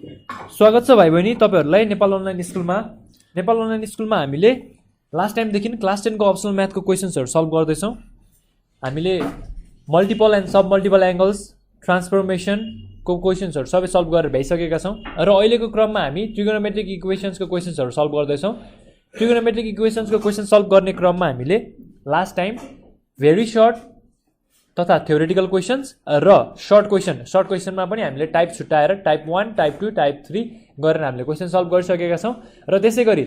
स्वागत छ भाइ बहिनी तपाईहरुलाई नेपाल अनलाइन स्कुलमा हामीले लास्ट टाइम देखि क्लास 10 को अप्सनल म्याथ को क्वेशन्सहरु सल्भ गर्दै छौं। हामीले multiple and sub multiple angles transformation को क्वेशन्सहरु सबै सल्भ गरेर भइसकेका छौं र अहिलेको क्रममा हामी ट्रिगोनोमेट्रिक इक्वेशन्स को क्वेशन्सहरु सल्भ गर्दै छौं। ट्रिगोनोमेट्रिक इक्वेशन्स को क्वेशन सल्भ गर्ने क्रममा हामीले लास्ट टाइम भेरी सर्ट तथा थ्योरेटिकल क्वेशन्स र सर्ट क्वेशनमा पनि हामीले टाइप छुट्याएर टाइप 1, टाइप 2, टाइप 3 गरेर हामीले क्वेशन सल्भ गरिसकेका छौं र त्यसैगरी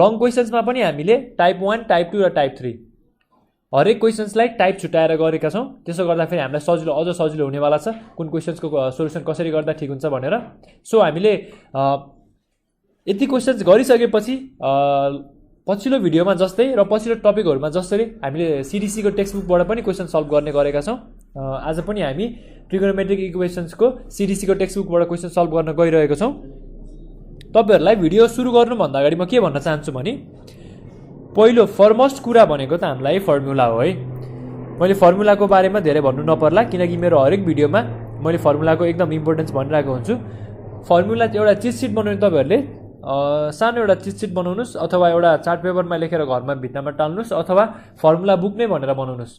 लङ क्वेशन्समा पनि हामीले टाइप 1, टाइप 2 र टाइप 3 हरेक क्वेशन्सलाई टाइप छुट्याएर गरेका छौं। त्यसो गर्दा फेरि हामीलाई सजिलो अझ सजिलो हुनेवाला छ कुन क्वेशन्सको सोलुसन कसरी गर्दा ठीक हुन्छ भनेर। सो हामीले यति क्वेशन्स गरिसकेपछि पछिल्लो भिडियोमा जस्तै र पछिल्लो टपिकहरुमा जसरी हामीले सीडीसी को टेक्स्ट बुकबाट पनि क्वेशन सल्भ गर्ने गरेका छौं। आज पनि हामी ट्रिगोनोमेट्रिक इक्वेशन्स को सीडीसी को टेक्स्ट बुकबाट क्वेशन सल्भ गर्न गइरहेका छौं। तपाईहरुलाई भिडियो सुरु गर्नु भन्दा अगाडि म के भन्न चाहन्छु भने पहिलो फरमोस्ट कुरा भनेको त हामीलाई फर्मुला हो है। मैले फर्मुलाको बारेमा धेरै भन्नु नपर्ला किनकि मेरो हरेक भिडियोमा मैले फर्मुलाको एकदम इम्पोर्टेन्स भनिरहेको हुन्छु। फर्मुला एउटा चिट सिट बनाउने तपाईहरुले सानो एउटा चिट सिट बनाउनुस् अथवा एउटा चार्ट पेपरमा लेखेर घरमा भित्तामा टाल्नुस् अथवा फर्मुला बुक नै भनेर बनाउनुस्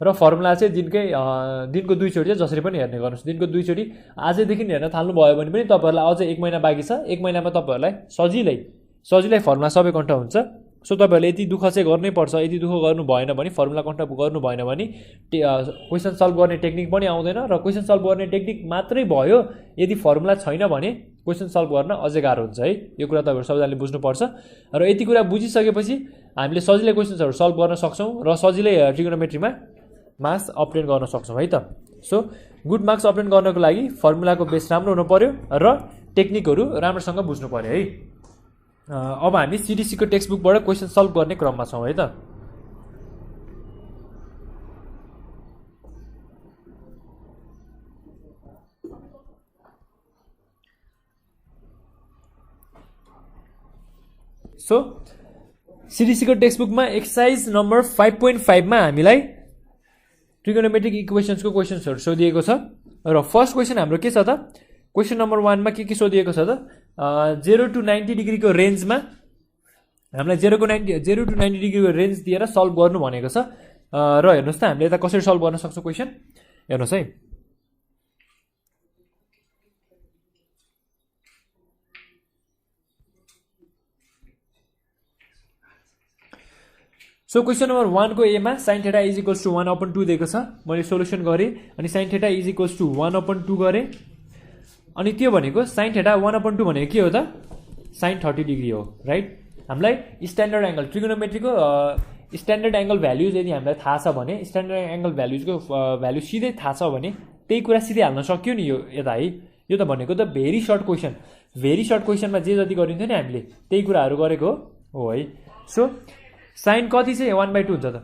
र फर्मुला चाहिँ दिनको 2 चोटी जसरी पनि हेर्ने गर्नुस्। दिनको 2 चोटी आजैदेखि हेर्न थाल्नु भयो भने पनि तपाईहरुलाई अझै 1 महिना बाँकी छ। 1 महिनामा तपाईहरुलाई सजिलै फर्मुला सबै कन्ट हुन्छ। सो तपाईहरुले यति दुःख चाहिँ गर्नै पर्छ। यति दुःख गर्नु भएन भने फर्मुला कन्ट गर्नु भएन भने क्वेशन सल्भ गर्ने टेक्निक पनि आउँदैन र क्वेशन सल्भ गर्ने टेक्निक मात्रै भयो यदि फर्मुला छैन भने क्वेशन सल्भ गर्न अझै गाह्रो हुन्छ है। यो कुरा तपाईहरु सबैजनाले बुझ्नुपर्छ र यति कुरा बुझिसकेपछि हामीले सजिलै क्वेशन्सहरु सल्भ गर्न सक्छौं र सजिलै ट्रिगोनोमेट्रीमा मार्क्स अब्टेन गर्न सक्छौं है त। सो गुड मार्क्स अब्टेन गर्नको लागि फर्मुलाको बेस राम्रो हुनु पर्यो र टेक्निकहरु राम्रोसँग बुझ्नु पर्यो है। अब हामी सीडीसी को टेक्स्ट बुकबाट क्वेशन सल्भ गर्ने क्रममा छौं है त। सो सीडीसी को टेक्स्ट बुकमा एक्सरसाइज नम्बर 5.5 मा हामीलाई ट्रिगोनोमेट्रिक इक्वेशन्स को क्वेशन्सहरु सोधिएको छ र फर्स्ट क्वेशन हाम्रो के छ त क्वेशन नम्बर 1 मा के सोधिएको छ त 0 to 90 डिग्री को रेन्जमा हामीलाई 0 to 90 डिग्री को रेन्ज दिएर सल्भ गर्नु भनेको छ र हेर्नुस् त हामीले यता कसरी सल्भ गर्न सक्छौं क्वेशन हेर्नुस् है। सो क्वेशन नम्बर 1 को ए मा sin θ = 1/2 दिएको छ। मैले सोलुसन गरे अनि sin θ = 1/2 गरे अनि त्यो भनेको sin θ 1/2 भनेको के हो त sin 30 डिग्री हो राइट। हामीलाई स्ट्यान्डर्ड एंगल ट्रिगोनोमेट्रीको स्ट्यान्डर्ड एंगल भ्यालुज यदि हामीलाई थाहा छ भने स्ट्यान्डर्ड एंगल भ्यालुजको भ्यालु सिधै थाहा छ भने त्यही कुरा सिधै हाल्न सक्यो नि। यो यता है यो त भनेको त भेरी सर्ट क्वेशनमा जे जति गरिन्थ्यो नि हामीले त्यही कुराहरु गरेको हो है। सो sin कति चाहिँ 1/2 हुन्छ त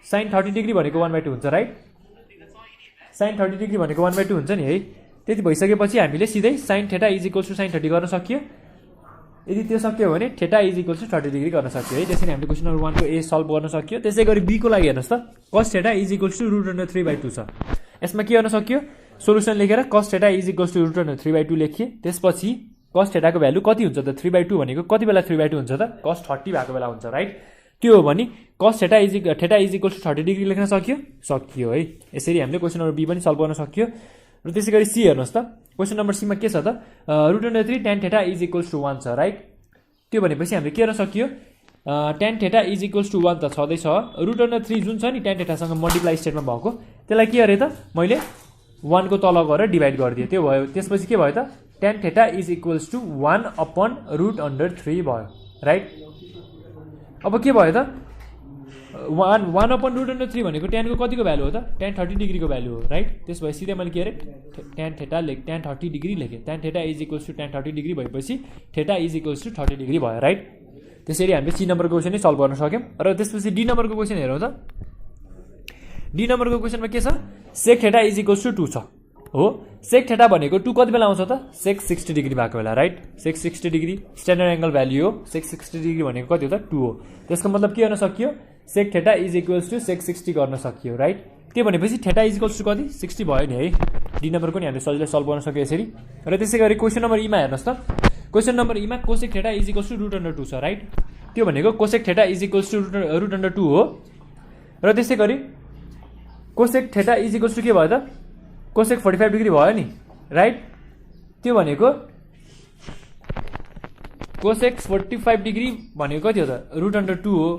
sin 30 डिग्री भनेको 1/2 हुन्छ राइट। sin 30 डिग्री भनेको 1/2 हुन्छ नि है। त्यति भइसकेपछि हामीले सिधै sin θ = sin 30 गर्न सक्यो। यदि त्यो सक्यो भने θ = 30 डिग्री गर्न सक्यो है। त्यसैले हामीले क्वेशन नम्बर 1 को ए सल्भ गर्न सक्यो। त्यसैगरी बी को लागि हेर्नुस् त cos θ = √3/2 छ। यसमा के गर्न सक्यो सोलुसन लेखेर cos θ = √3/2 लेखिए। त्यसपछि cos θ को भ्यालु कति हुन्छ त 3/2 भनेको कति बेला 3/2 हुन्छ त cos 30 भएको बेला हुन्छ राइट। त्यो हो भने cos θ = 30 डिग्री लेख्न सकियो है। यसरी हामीले क्वेशन नम्बर बी पनि सल्भ गर्न सक्यो र त्यसैगरी सी हेर्नुस् त क्वेशन नम्बर सी मा के छ त √3 tan θ = 1 छ राइट। त्यो भनेपछि हामीले के गर्न सकियो tan θ = 1 त छदै छ √3 जुन छ नि tan θ सँग मल्टिप्लाई स्टेटमा भएको त्यसलाई के गरे त मैले 1 को तल गएर डिभाइड गरिदिए त्यो भयो। त्यसपछि के भयो त tan θ = 1/√3 भयो राइट। अब के भयो त 1/√3 भनेको tan को कतिको भ्यालु हो त tan 30 डिग्री को भ्यालु हो राइट। त्यसपछि सिधै मैले के गरे tan 30 डिग्री लेखे tan θ = tan 30 डिग्री भएपछि θ = 30 डिग्री भयो राइट। त्यसरी हामीले सी नम्बरको क्वेशन नै सल्भ गर्न सक्यौं र त्यसपछि डी नम्बरको क्वेशन हेरौँ त। डी नम्बरको क्वेशनमा के छ sec θ = 2 छ हो। sec θ भनेको 2 कति बेला आउँछ त sec 60 डिग्री भएको बेला right. sec 60 degree standard angle value हो। sec 60 डिग्री भनेको कति हो त 2 हो। त्यसको मतलब के गर्न सकियो sec θ = sec 60 गर्न सकियो राइट। त्यो भनेपछि थेटा इज इक्वल्स टु कति 60 भयो नि है डी नम्बरको नि हामीले सजिलै सल्भ गर्न सक्यो यसरी र त्यसै गरी क्वेसन नम्बर ईमा हेर्नुहोस् त क्वेसन नम्बर ईमा cosec theta is equals to √2 छ राइट त्यो भनेको cosec theta is equals to √2 हो र त्यसै गरी cosec theta is equals to के भयो त कोसेक 45 डिग्री भयो नि राइट त्यो भनेको कोसेक 45 डिग्री भनेको कति हो त √2 हो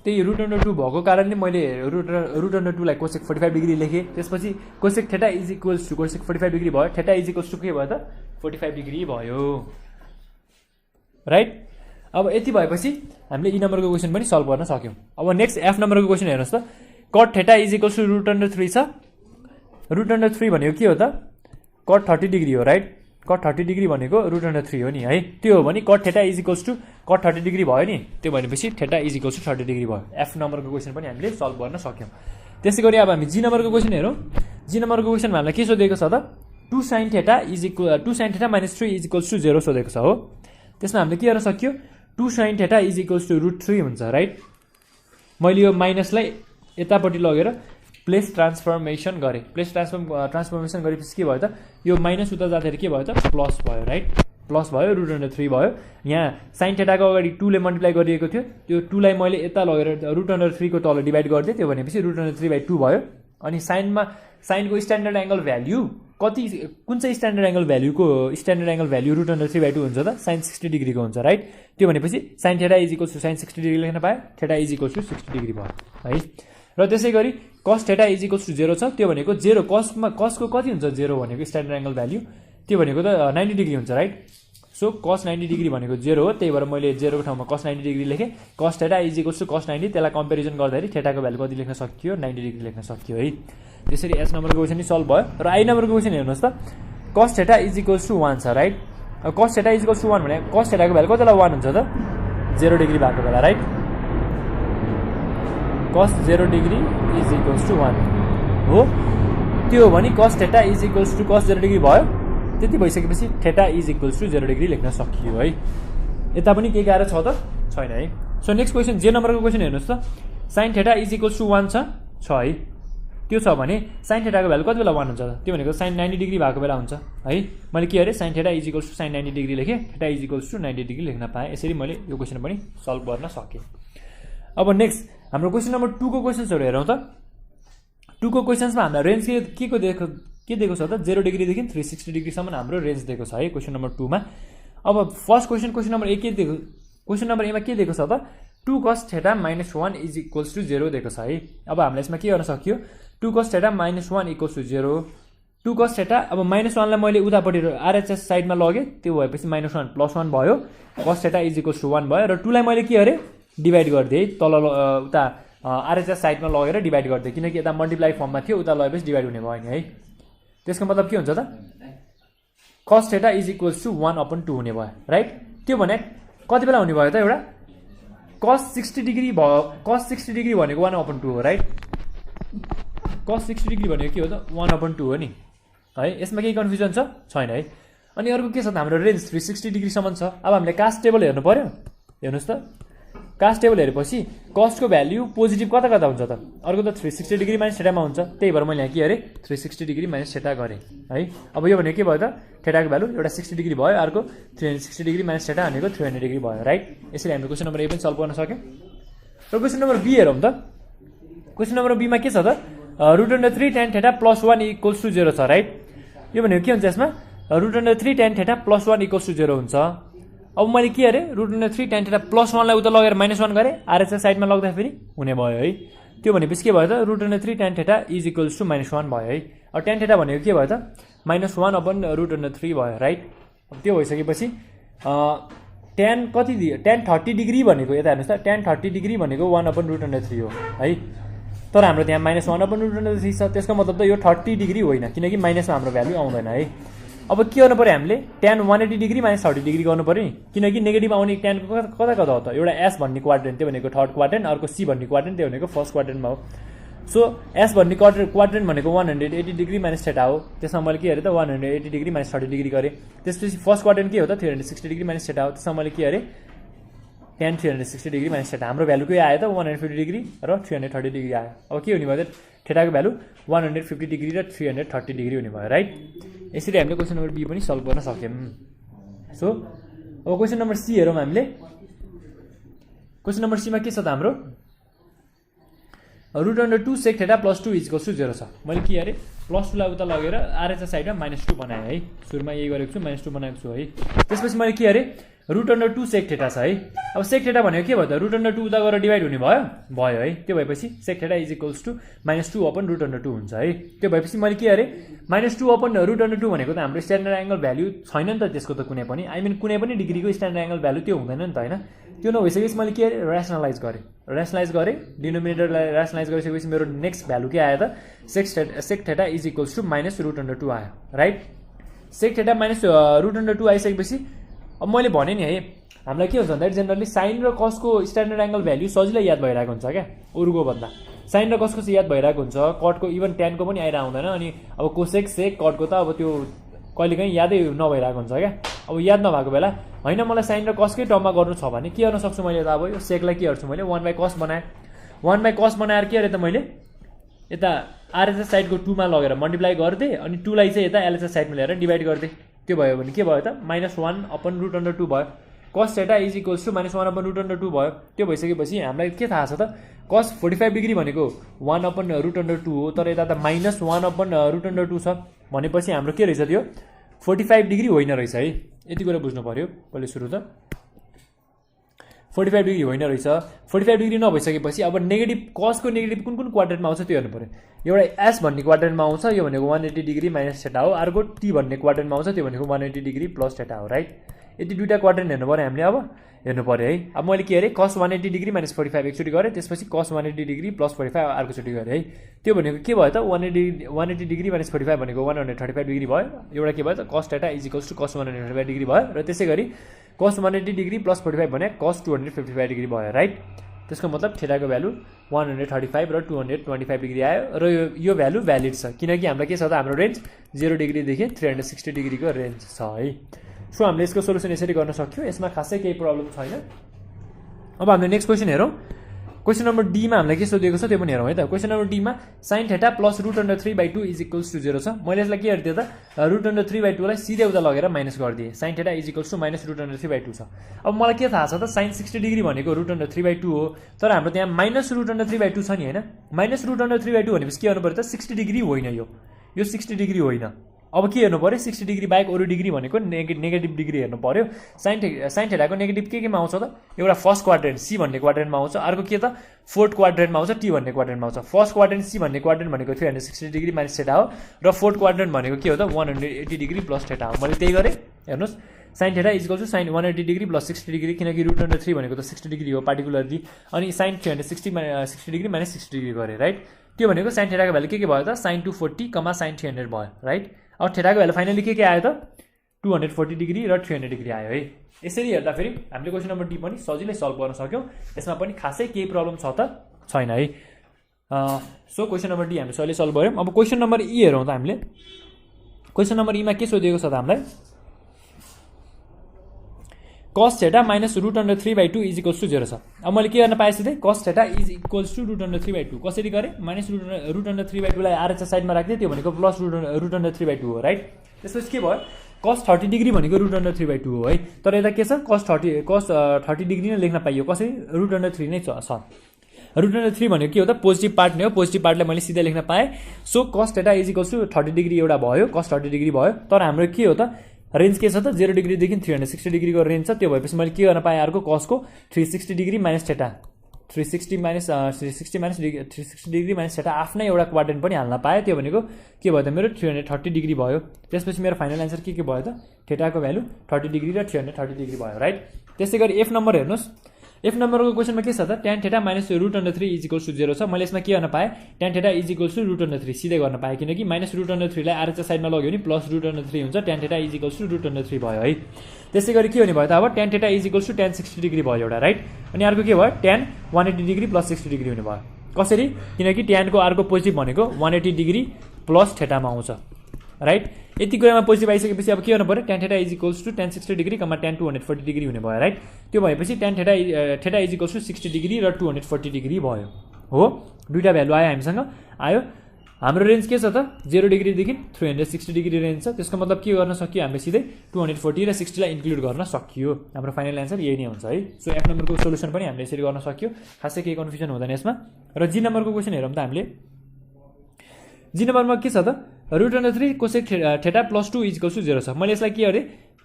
त्यही √2 भएको कारणले मैले √2 लाई कोसेक 45 डिग्री लेखेँ त्यसपछि cosec theta is equals to cosec 45 degree भयो थेटा इज इक्वल्स टु के भयो त 45 डिग्री भयो राइट अब यति भएपछि हामीले ई नम्बरको क्वेसन पनि सल्भ गर्न सक्यौं अब नेक्स्ट एफ नम्बरको क्वेसन हेर्नुहोस् त cot theta is equals to √3 छ √3 भनेको के हो त cot 30 डिग्री हो राइट cot 30 डिग्री भनेको √3 हो नि है त्यो हो भने cot theta is equals to cot 30 degree भयो नि त्यो भनेपछि theta is equals to 30 degree भयो एफ नम्बरको क्वेसन पनि हामीले सल्भ गर्न सक्यौं त्यसै गरी अब हामी जी नम्बरको क्वेसन हेरौँ जी नम्बरको क्वेसनमा हामीलाई के सोधेको छ त 2 sin theta is equal 2 sin theta - 3 is equals to 0 सोधेको छ हो त्यसमा हामीले के गर्न सक्यो 2 sin theta is equals to √3 हुन्छ राइट मैले यो माइनसलाई यतापट्टि लगेर प्लेस ट्रान्सफर्मेसन गरेँ प्लेस ट्रान्सफर्मेसन गरेपछि के भयो त यो माइनस उता जाँदाखेरि के भयो त प्लस भयो राइट प्लस भयो √3 भयो यहाँ sin थेटाको अगाडि 2 ले मल्टिप्लाई गरिएको थियो त्यो 2 लाई मैले यता लगेर √3 को तल डिभाइड गरिदिएँ त्यो भनेपछि √3/2 भयो अनि साइनको स्ट्यान्डर्ड एंगल भ्याल्यु कति कुन चाहिँ स्ट्यान्डर्ड एंगल भ्याल्युको स्ट्यान्डर्ड एंगल भ्याल्यु √3/2 हुन्छ त sin 60 डिग्री को हुन्छ राइट त्यो भनेपछि sin theta is equals to sin 60 degree लेख्न पाए theta is equals to 60 degree भयो है र त्यसै गरी cos theta is equals to 0 छ त्यो भनेको 0 cosको कति हुन्छ 0 भनेको स्ट्यान्डर्ड एंगल भ्याल्यु त्यो भनेको त 90 डिग्री हुन्छ राइट सो cos 90 डिग्री भनेको 0 हो त्यही भएर मैले 0 को ठाउँमा cos 90 डिग्री लेखेँ cos theta is equals to cos 90 त्यसलाई कम्पेरिजन गर्दाखेरि थेटाको भ्यालु कति लेख्न सकियो 90 डिग्री लेख्न सकियो है त्यसरी एस नम्बरको क्वेसन नि सल्भ भयो र आई नम्बरको क्वेसन हेर्नुहोस् त cos theta is equals to 1 छ right cos theta is equals to 1 भने cos थेटाको भ्यालु कति बेला 1 हुन्छ त 0 डिग्री भएको बेला right cos 0 degree is equals to 1 हो त्यो हो भने cos theta is equals to cos 0 degree भयो त्यति भइसकेपछि theta is equals to 0 degree लेख्न सकियो है यता पनि के गाह्रो छ त छैन है सो नेक्स्ट क्वेसन जे नम्बरको क्वेसन हेर्नुहोस् त sin theta is equals to 1 छ है त्यो छ भने sin थेटाको भ्यालु कति बेला 1 हुन्छ त त्यो भनेको sin 90 डिग्री भएको बेला हुन्छ है मैले के गरे sin theta is equals to sin 90 degree लेखेँ theta is equals to 90 degree लेख्न पाएँ यसरी मैले यो क्वेसन पनि सल्भ गर्न सकेँ अब नेक्स्ट हाम्रो क्वेसन नम्बर 2 को क्वेशन्सहरु हेरौँ त 2 को क्वेशन्समा हामीलाई रेन्ज के दिएको छ त 0 डिग्री देखि 360 डिग्री सम्म हाम्रो रेन्ज दिएको छ है क्वेसन नम्बर 2 मा अब फर्स्ट क्वेसन नम्बर 1 के दिएको क्वेसन नम्बर 1 मा के दिएको छ त 2 cos theta -1 is equals to 0 दिएको छ है अब हामीले यसमा के गर्न सक्यो 2 cos theta -1 equals to 0 2 cos theta अब -1 लाई मैले उतापट्टि आरएचएस साइडमा लगे त्यो भएपछि -1 +1 भयो cos theta is equals to 1 भयो र 2 लाई मैले के गरे डिभाइड गर्दिए तल उता आरएचएस साइडमा लगेर डिभाइड गर्दिए किनकि यता मल्टिप्लाई फर्ममा थियो उता लगेपछि डिभाइड हुने भयो नि है त्यसको मतलब के हुन्छ त cos theta is equals to 1/2 हुने भयो राइट त्यो भने कति बेला हुने भयो त एउटा cos 60 डिग्री भयो cos 60 डिग्री भनेको 1/2 हो राइट cos 60 डिग्री भनेको के हो त 1/2 हो नि है यसमा केही कन्फ्युजन छैन है अनि अर्को के छ त हाम्रो रेन्ज 360 डिग्री सम्म छ अब हामीले कास्ट टेबल हेर्नु पर्यो हेर्नुस् त कास्ट टेबल हेरेपछि कस्टको भ्याल्यु पोजिटिभ कता कता हुन्छ त अर्को त 360 डिग्री माइनस थेटामा हुन्छ त्यही भएर मैले यहाँ के गरे 360 डिग्री माइनस थेटा गरे है अब यो भनेको के भयो त थेटाको भ्यालु एउटा 60 डिग्री भयो अर्को 360 डिग्री माइनस थेटा भनेको 300 डिग्री भयो राइट यसरी हामीले क्वेसन नम्बर 1 पनि सल्भ गर्न सक्यौं र क्वेसन नम्बर बी हेरौँ त क्वेसन नम्बर बी मा के छ त √3 tan थेटा +1 इक्वल्स टु 0 छ राइट यो भनेको के हुन्छ यसमा √3 tan थेटा +1 इक्वल्स टु 0 हुन्छ अब मैले के गरे √3 tan थेटा +1 लाई उता लगेर -1 गरे आरएचएस साइडमा लग्दा फेरि हुने भयो है त्यो भनेपछि के भयो त √3 tan theta is equals to -1 भयो है अब tan थेटा भनेको के भयो त -1/√3 भयो राइट अब त्यो भइसकेपछि tan कति दियो tan 30 डिग्री भनेको यता हेर्नुस् त tan 30 डिग्री भनेको 1/√3 हो है तर हाम्रो त्यहाँ -1/√3 छ त्यसको मतलब त यो 30 डिग्री होइन किनकि माइनसमा हाम्रो भ्यालु आउँदैन है अब के गर्नु पर्यो हामीले tan 180 डिग्री - 30 डिग्री गर्नु पर्यो नि किनकि नेगेटिभ आउने tan को कता कता हो त एउटा s भन्ने क्वाड्रेन्ट त्यो भनेको थर्ड क्वाड्रेन्ट अर्को c भन्ने क्वाड्रेन्ट त्यो भनेको फर्स्ट क्वाड्रेन्टमा हो सो s भन्ने क्वाड्रेन्ट भनेको 180 डिग्री माइनस थेटा हो त्यसमा मैले के गरे त 180 डिग्री - 30 डिग्री गरे त्यसपछि फर्स्ट क्वाड्रेन्ट के हो त 360 डिग्री माइनस थेटा हो त्यसमा मैले के गरे tan 360 डिग्री माइनस थेटा हाम्रो भ्यालु के आयो त 150 डिग्री र 330 डिग्री आयो अब के हुने भयो त थीटाको भ्यालु 150 डिग्री र 330 डिग्री हुने भयो राइट। यसरी हामीले क्वेसन नम्बर बी पनि सल्भ गर्न सक्यौं। सो अब क्वेसन नम्बर सी हेरौँ हामीले। क्वेसन नम्बर सी मा के छ त हाम्रो √2 sec θ + 2 = 0 छ। मैले के गरे +2 लाई उता लगेर आरएचएस साइडमा -2 बनाएँ है। सुरुमा यही गरेको छु -2 बनाएको छु है। त्यसपछि मैले के गरे √2 sec θ छ है। अब sec θ भनेको के भयो त √2 उता गएर डिभाइड हुने भयो है। त्यो भएपछि sec θ = -2/√2 हुन्छ है। त्यो भएपछि मैले के गरे -2/√2 भनेको त हाम्रो स्ट्यान्डर्ड एंगल भ्यालु छैन नि त त्यसको त कुनै पनि आई मिन कुनै पनि डिग्रीको स्ट्यान्डर्ड एंगल भ्यालु त्यो हुँदैन नि त हैन। त्यो नभइसकेपछि मैले के गरे रेसनलाइज गरे डिनोमिनेटरलाई रेसनलाइज गरिसकेपछि मेरो नेक्स्ट भ्यालु के आयो त sec θ = -√2 आयो राइट। sec θ -√2 आइसकेपछि अब मैले भने नि है हामीलाई के हुन्छ भन्दा जनरली साइन र कस को स्ट्यान्डर्ड एंगल भ्यालु सजिलै याद भइरहेको हुन्छ क्या अरुको भन्दा। साइन र कस को चाहिँ याद भइरहेको हुन्छ, कट को इभन tan को पनि आइरा हुँदैन। अनि अब कोसेक सेक कट को त अब त्यो कहिलेकाहीँ यादै नभइरहेको हुन्छ क्या। अब याद नभएको बेला हैन मलाई साइन र कस कै टर्ममा गर्नु छ भने के गर्न सक्छु मैले त अब यो सेकलाई के गर्छु मैले 1/cos बनाए। 1/cos बनाएर के गरे त मैले यता आरएचएस साइडको 2 मा लगेर मल्टिप्लाई गर्दे अनि 2 लाई चाहिँ यता एलएचएस साइडमा ल्याएर डिभाइड गर्दे। त्यो भयो भने के भयो त -1/√2 भयो। cos θ = -1/√2 भयो। त्यो भइसकेपछि हामीलाई के थाहा छ त cos 45 डिग्री भनेको 1/√2 हो, तर यता त -1/√2 छ भनेपछि हाम्रो के रहेछ त्यो 45 डिग्री होइन रहेछ है। यति कुरा बुझ्नु पर्यो पहिले सुरु त 45 डिग्री होइन रहेछ। 45 डिग्री नभइसकेपछि अब नेगेटिभ cos को नेगेटिभ कुन क्वाड्रेन्टमा आउँछ त्यो हेर्नु पर्यो। एउटा s भन्ने क्वाड्रेन्टमा आउँछ, यो भनेको 180 डिग्री - θ हो। अर्को t भन्ने क्वाड्रेन्टमा आउँछ, त्यो भनेको 180 डिग्री + θ हो राइट। यति दुईटा क्वाड्रेन्ट हेर्नु पर्यो हामीले। अब हेर्नु पर्यो है। अब मैले के गरे cos 180 डिग्री - 45 एकचोटि गरे, त्यसपछि cos 180 डिग्री + 45 अर्कोचोटि गरे है। त्यो भनेको के भयो त 180 डिग्री - 45 भनेको 135 डिग्री भयो। एउटा के भयो त cos θ = cos 135 डिग्री भयो र त्यसै गरी cos 180 डिग्री + 45 भने cos 255 डिग्री भयो राइट। त्यसको मतलब थीटाको भ्यालु 135 र 225 डिग्री आयो र यो भ्यालु भ्यालिड छ किनकि हाम्रो के छ त हाम्रो रेन्ज 0 डिग्री देखि 360 डिग्रीको रेन्ज छ है। सो हामीले यसको सोलुसन यसरी गर्न सक्यौ। यसमा खासै केही प्रब्लम छैन। अब हामीले नेक्स्ट क्वेशन हेरौँ। क्वेशन नम्बर डी मा हामीलाई के सोधिएको छ त्यो पनि हेरौँ है त। क्वेशन नम्बर डी मा sin θ + √3/2 = 0 छ। मैले यसलाई के गरिदिए त √3/2 लाई सिधै उता लगेर माइनस गरिदिए। sin θ = -√3/2 छ। अब मलाई के थाहा छ त sin 60 डिग्री भनेको √3/2 हो, तर हाम्रो त्यहाँ -√3/2 छ नि हैन। -√3/2 भनेपछि के गर्नु पर्यो त 60 डिग्री होइन, यो 60 डिग्री होइन। अब के हेर्नु पर्यो 60 डिग्री बाहेक अरु डिग्री भनेको नेगेटिभ डिग्री हेर्नु पर्यो। sin θ को नेगेटिभ केमा आउँछ त एउटा फर्स्ट क्वाड्रेन्ट सी भन्ने क्वाड्रेन्टमा आउँछ, अर्को के त फोर्थ क्वाड्रेन्टमा आउँछ टी भन्ने क्वाड्रेन्टमा आउँछ। फर्स्ट क्वाड्रेन्ट सी भन्ने क्वाड्रेन्ट भनेको 360 डिग्री - θ हो र फोर्थ क्वाड्रेन्ट भनेको के हो त 180 डिग्री + θ हो। मैले त्यही गरे हेर्नुस् sin θ = sin 180 डिग्री + 60 डिग्री किनकि √3 भनेको त 60 डिग्री हो पार्टिकुलरली। अनि sin 360 60 डिग्री - 60 डिग्री गरे राइट। त्यो भनेको sin θ को भ्यालु के भयो त sin 240, sin 300 भयो राइट। अब थीटा को भ्यालु फाइनली के आयो त 240 डिग्री र 300 डिग्री आयो है। यसरी हेर्दा फेरि हामीले क्वेशन नम्बर डी पनि सजिलै सल्भ गर्न सक्यौं। यसमा पनि खासै केही प्रब्लम छ त छैन है। सो क्वेशन नम्बर डी हामीले सजिलै सल्भ गर्यौं। अब क्वेशन नम्बर ई हेरौँ त हामीले। क्वेशन नम्बर ई मा के सोधिएको छ त हामीलाई cos θ - √3/2 = 0 छ। अब मैले के गर्न पाएँ सिधै cos θ = √3/2 कसरी गरे -√3/2 लाई आरएचएस साइडमा राख्दै त्यो भनेको +√3/2 हो राइट। त्यसपछि के भयो cos 30 डिग्री भनेको √3/2 हो है। तर यता के छ cos 30 डिग्री नै लेख्न पाइयो कसरी √3 नै छ। √3 भनेको के हो त पोजिटिभ पार्ट नै हो, पोजिटिभ पार्टलाई मैले सिधै लेख्न पाएँ। सो cos θ = 30 डिग्री एउटा भयो, cos 30 डिग्री भयो। तर हाम्रो के हो त रेन्ज के छ त 0 डिग्री देखि 360 डिग्री को रेन्ज छ। त्यो भएपछि मैले के गर्न पाएँ अर्को cos को 360 डिग्री - θ 360 डिग्री - θ आफ्नै एउटा क्वाड्रेन्ट पनि हाल्न पाएँ। त्यो भनेको के भयो त मेरो 330 डिग्री भयो। त्यसपछि मेरो फाइनल आन्सर के भयो त थीटा को भ्यालु 30 डिग्री र 330 डिग्री भयो राइट। त्यसै गरी एफ नम्बर हेर्नुस्। एफ नम्बरको क्वेशनमा के छ त tan θ - √3 = 0 छ। मैले यसमा के गर्न पाएँ tan θ = √3 सिधै गर्न पाएँ किनकि -√3 लाई आरएचएस साइडमा लग्यो भने +√3 हुन्छ। tan θ = √3 भयो है। त्यसै गरी के हुने भयो त अब tan θ = tan 60 डिग्री भयो एउटा राइट। अनि अर्को के भयो tan 180 डिग्री + 60 डिग्री हुने भयो। कसरी किनकि tan को अर्को पोजिटिभ भनेको 180 डिग्री + θ मा आउँछ राइट। यति कुरामा पोजिटिभ आइसकेपछि अब के गर्नु पर्यो tan θ = tan 60 degree, tan 240 degree हुने भयो राइट। त्यो भएपछि tan θ = 60 डिग्री र 240 डिग्री भयो हो दुईटा भ्यालु आयो हामीसँग आयो हाम्रो रेन्ज के छ त 0 डिग्रीदेखि 360 डिग्री रेन्ज छ त्यसको मतलब के गर्न सकियो हामीले सिधै 240 र 60 लाई इन्क्लुड गर्न सकियो हाम्रो फाइनल एन्सर यही नै हुन्छ है सो एफ नम्बरको सोलुसन पनि हामीले यसरी गर्न सक्यो खासै केही कन्फ्युजन हुँदैन यसमा र जी नम्बरको क्वेशन हेरौँ त हामीले जी नम्बरमा के छ त √3 कोसेक थीटा +2 = 0 छ मैले यसलाई के गरे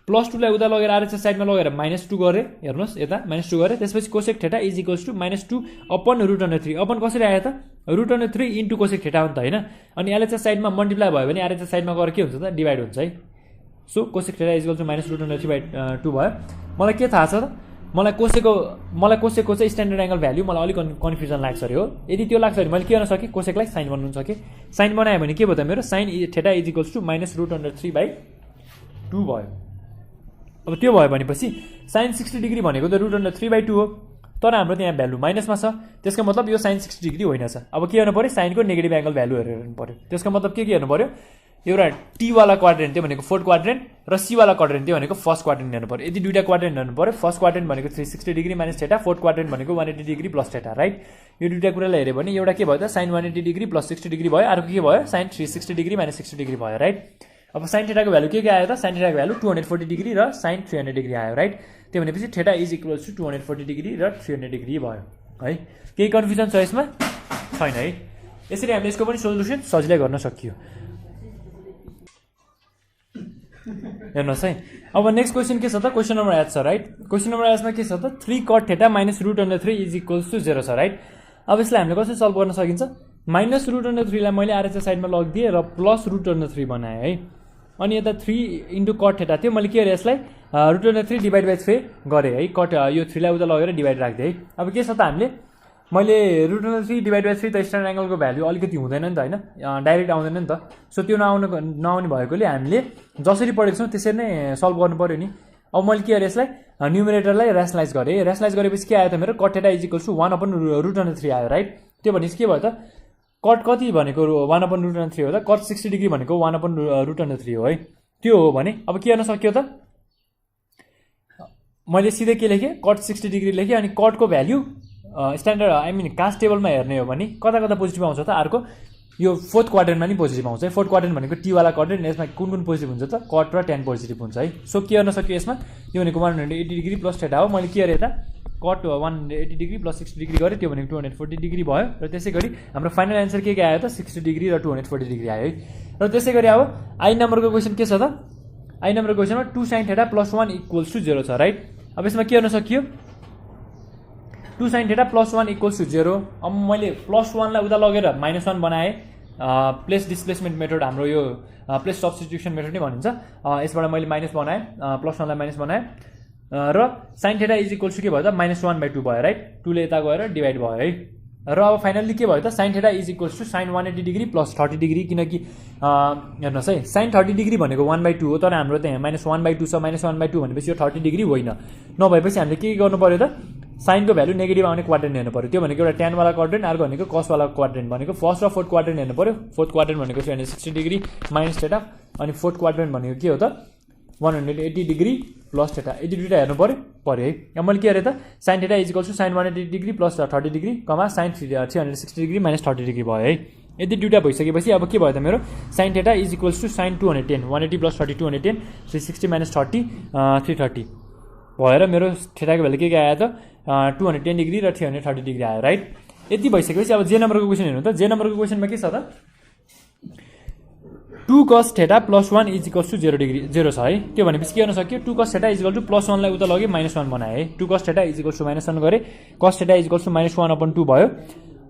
+2 लाई उता लगेर आरएचएस साइडमा लगेर -2 गरे हेर्नुस् यता -2 गरे त्यसपछि कोसेक थीटा = -2 अपन √3 अपन कसरी आयो त √3 इन्टु कोसेक थीटा हो नि त हैन अनि एलएचएस साइडमा मल्टिप्लाई भयो भने आरएचएस साइडमा गएर के हुन्छ त डिभाइड हुन्छ है सो कोसेक थीटा = -√3/2 भयो मलाई के थाहा छ त मलाई कोसेकको चाहिँ स्ट्यान्डर्ड एंगल भ्यालु मलाई अलिक कन्फ्युजन लाग्छ रे हो यदि त्यो लाग्छ भने मैले के गर्न सके कोसेकलाई साइन बनाउन सके साइन बनाए भने के भयो त मेरो साइन थीटा = -√3/2 भयो अब त्यो भयो भनेपछि साइन 60 डिग्री भनेको त √3/2 हो तर हाम्रो त्यहाँ भ्यालु माइनसमा छ त्यसको मतलब यो साइन 60 डिग्री होइन छ अब के गर्नु पर्यो साइनको नेगेटिभ एंगल भ्यालु हेर्नु पर्यो त्यसको मतलब के हेर्नु पर्यो एउटा टी वाला क्वाड्रेन्ट त्यो भनेको फोर्थ क्वाड्रेन्ट र सी वाला क्वाड्रेन्ट त्यो भनेको फर्स्ट क्वाड्रेन्ट हेर्नु पर्यो यदि दुईटा क्वाड्रेन्ट हेर्नु पर्यो फर्स्ट क्वाड्रेन्ट भनेको 360 degree minus theta fourth quadrant भनेको 180 डिग्री प्लस थीटा राइट यो दुईटा कुरालाई हेर्यो भने एउटा के भयो त साइन 180 डिग्री प्लस 60 डिग्री भयो अर्को के भयो साइन 360 डिग्री माइनस 60 डिग्री भयो राइट अब साइन थीटाको भ्यालु के आयो त साइन थीटाको भ्यालु 240 डिग्री र साइन 300 डिग्री आयो राइट त्यो भनेपछि थीटा = 240 डिग्री र 300 डिग्री भयो है केही कन्फ्युजन छ यसमा छैन है यसरी हामीले यसको पनि सोलुसन सजिलै गर्न सकियो हेर्नुहोस् है अब नेक्स्ट क्वेसन के छ त क्वेसन नम्बर 8 छ राइट क्वेसन नम्बर 8 मा के छ त 3 cot θ - √3 = 0 छ राइट अब यसलाई हामीले कसरी सल्भ गर्न सकिन्छ -√3 लाई मैले आरएचएस साइडमा लगिदिए र +√3 बनाए है अनि यता 3 * cot θ थियो मैले के गरे यसलाई √3 / 3 गरे है कट यो 3 लाई उता लगेर डिभाइड राख्दे है अब के छ त हामीले मैले √3 / 3 त स्ट्यान्डर्ड एंगलको भ्यालु अलिकति हुँदैन नि त हैन डाइरेक्ट आउँदैन नि त सो त्यो नआउने भएकोले हामीले जसरी पढेको छौं त्यसरी नै सल्भ गर्नु पर्यो नि अब मैले के गरे यसलाई न्युमरेटरलाई र्यासनलाइज गरे र्यासनलाइज गरेपछि के आयो त मेरो cot θ = 1/√3 आयो राइट त्यो भनेपछि के भयो त कट कति भनेको 1/√3 हो त cot 60 डिग्री भनेको 1/√3 हो है त्यो हो भने अब के गर्न सक्यो त मैले सिधै के लेखे cot 60 डिग्री लेखे अनि cot को भ्यालु स्ट्यान्डर्ड कास्ट टेबलमा हेर्ने हो भने कता कता पोजिटिभ आउँछ त अर्को यो फोर्थ क्वाड्रेन्टमा नि पोजिटिभ आउँछ है फोर्थ क्वाड्रेन्ट भनेको टी वाला क्वाड्रेन्ट यसमा कुन पोजिटिभ हुन्छ त cot र tan पोजिटिभ हुन्छ है सो के गर्न सक्यो यसमा यो भनेको 180 डिग्री प्लस थीटा हो मैले के गरे त cot 180 डिग्री प्लस 60 डिग्री गरे त्यो भनेको 240 डिग्री भयो र त्यसैगरी हाम्रो फाइनल आन्सर के आयो त 60 डिग्री र 240 डिग्री आयो है र त्यसैगरी अब आई नम्बरको क्वेशन के छ त आई नम्बरको क्वेशनमा 2 sin θ + 1 = 0 छ राइट अब यसमा के गर्न सकियो 2 sin θ + 1 = 0 अब मैले +1 लाई उता लगेर -1 बनाए प्लेस डिस्प्लेसमेन्ट मेथड हाम्रो यो प्लेस सब्स्टिट्युसन मेथड नै भनिन्छ यसबाट मैले माइनस बनाए +1 लाई माइनस बनाए र sin θ = के भयो त -1/2 भयो राइट 2 ले यता गएर डिभाइड भयो है र अब फाइनली के भयो त sin θ = sin 180 degree plus 30 degree किनकि हेर्नुहोस् है sin 30 डिग्री भनेको 1/2 हो तर हाम्रो त्यहाँ -1/2 छ -1/2 भनेपछि यो 30 डिग्री होइन नभएपछि हामीले के गर्नु पर्यो त साइनको भ्यालु नेगेटिभ आउने क्वाड्रेन्ट हेर्नु पर्यो त्यो भनेको एउटा tan वाला क्वाड्रेन्ट अर्को भनेको cos वाला क्वाड्रेन्ट भनेको फर्स्ट र फोर्थ क्वाड्रेन्ट हेर्नु पर्यो फोर्थ क्वाड्रेन्ट भनेको 360 डिग्री माइनस थीटा अनि फोर्थ क्वाड्रेन्ट भनेको के हो त 180 डिग्री प्लस थीटा यदि दुईटा हेर्नु पर्यो है अब मैले के गरे त sin θ = sin 180 degree plus 30 degree कमा sin 360 डिग्री माइनस 30 डिग्री भयो है यदि दुईटा भइसकेपछि अब के भयो त मेरो sin θ = sin 210 180 प्लस 30 210 360 माइनस 30 330 भएर मेरो थीटाको भ्यालु के आयो त 210 डिग्री र 330 डिग्री आयो राइट यति भइसकेपछि अब जे नम्बरको क्वेशन हेर्नु त जे नम्बरको क्वेशनमा के छ त 2 cos θ + 1 = 0 डिग्री 0 छ है त्यो भनेपछि के गर्न सक्यो 2 cos θ = +1 लाई उता लगे -1 बनाए है 2 cos θ = -1 गरे cos θ = -1/2 भयो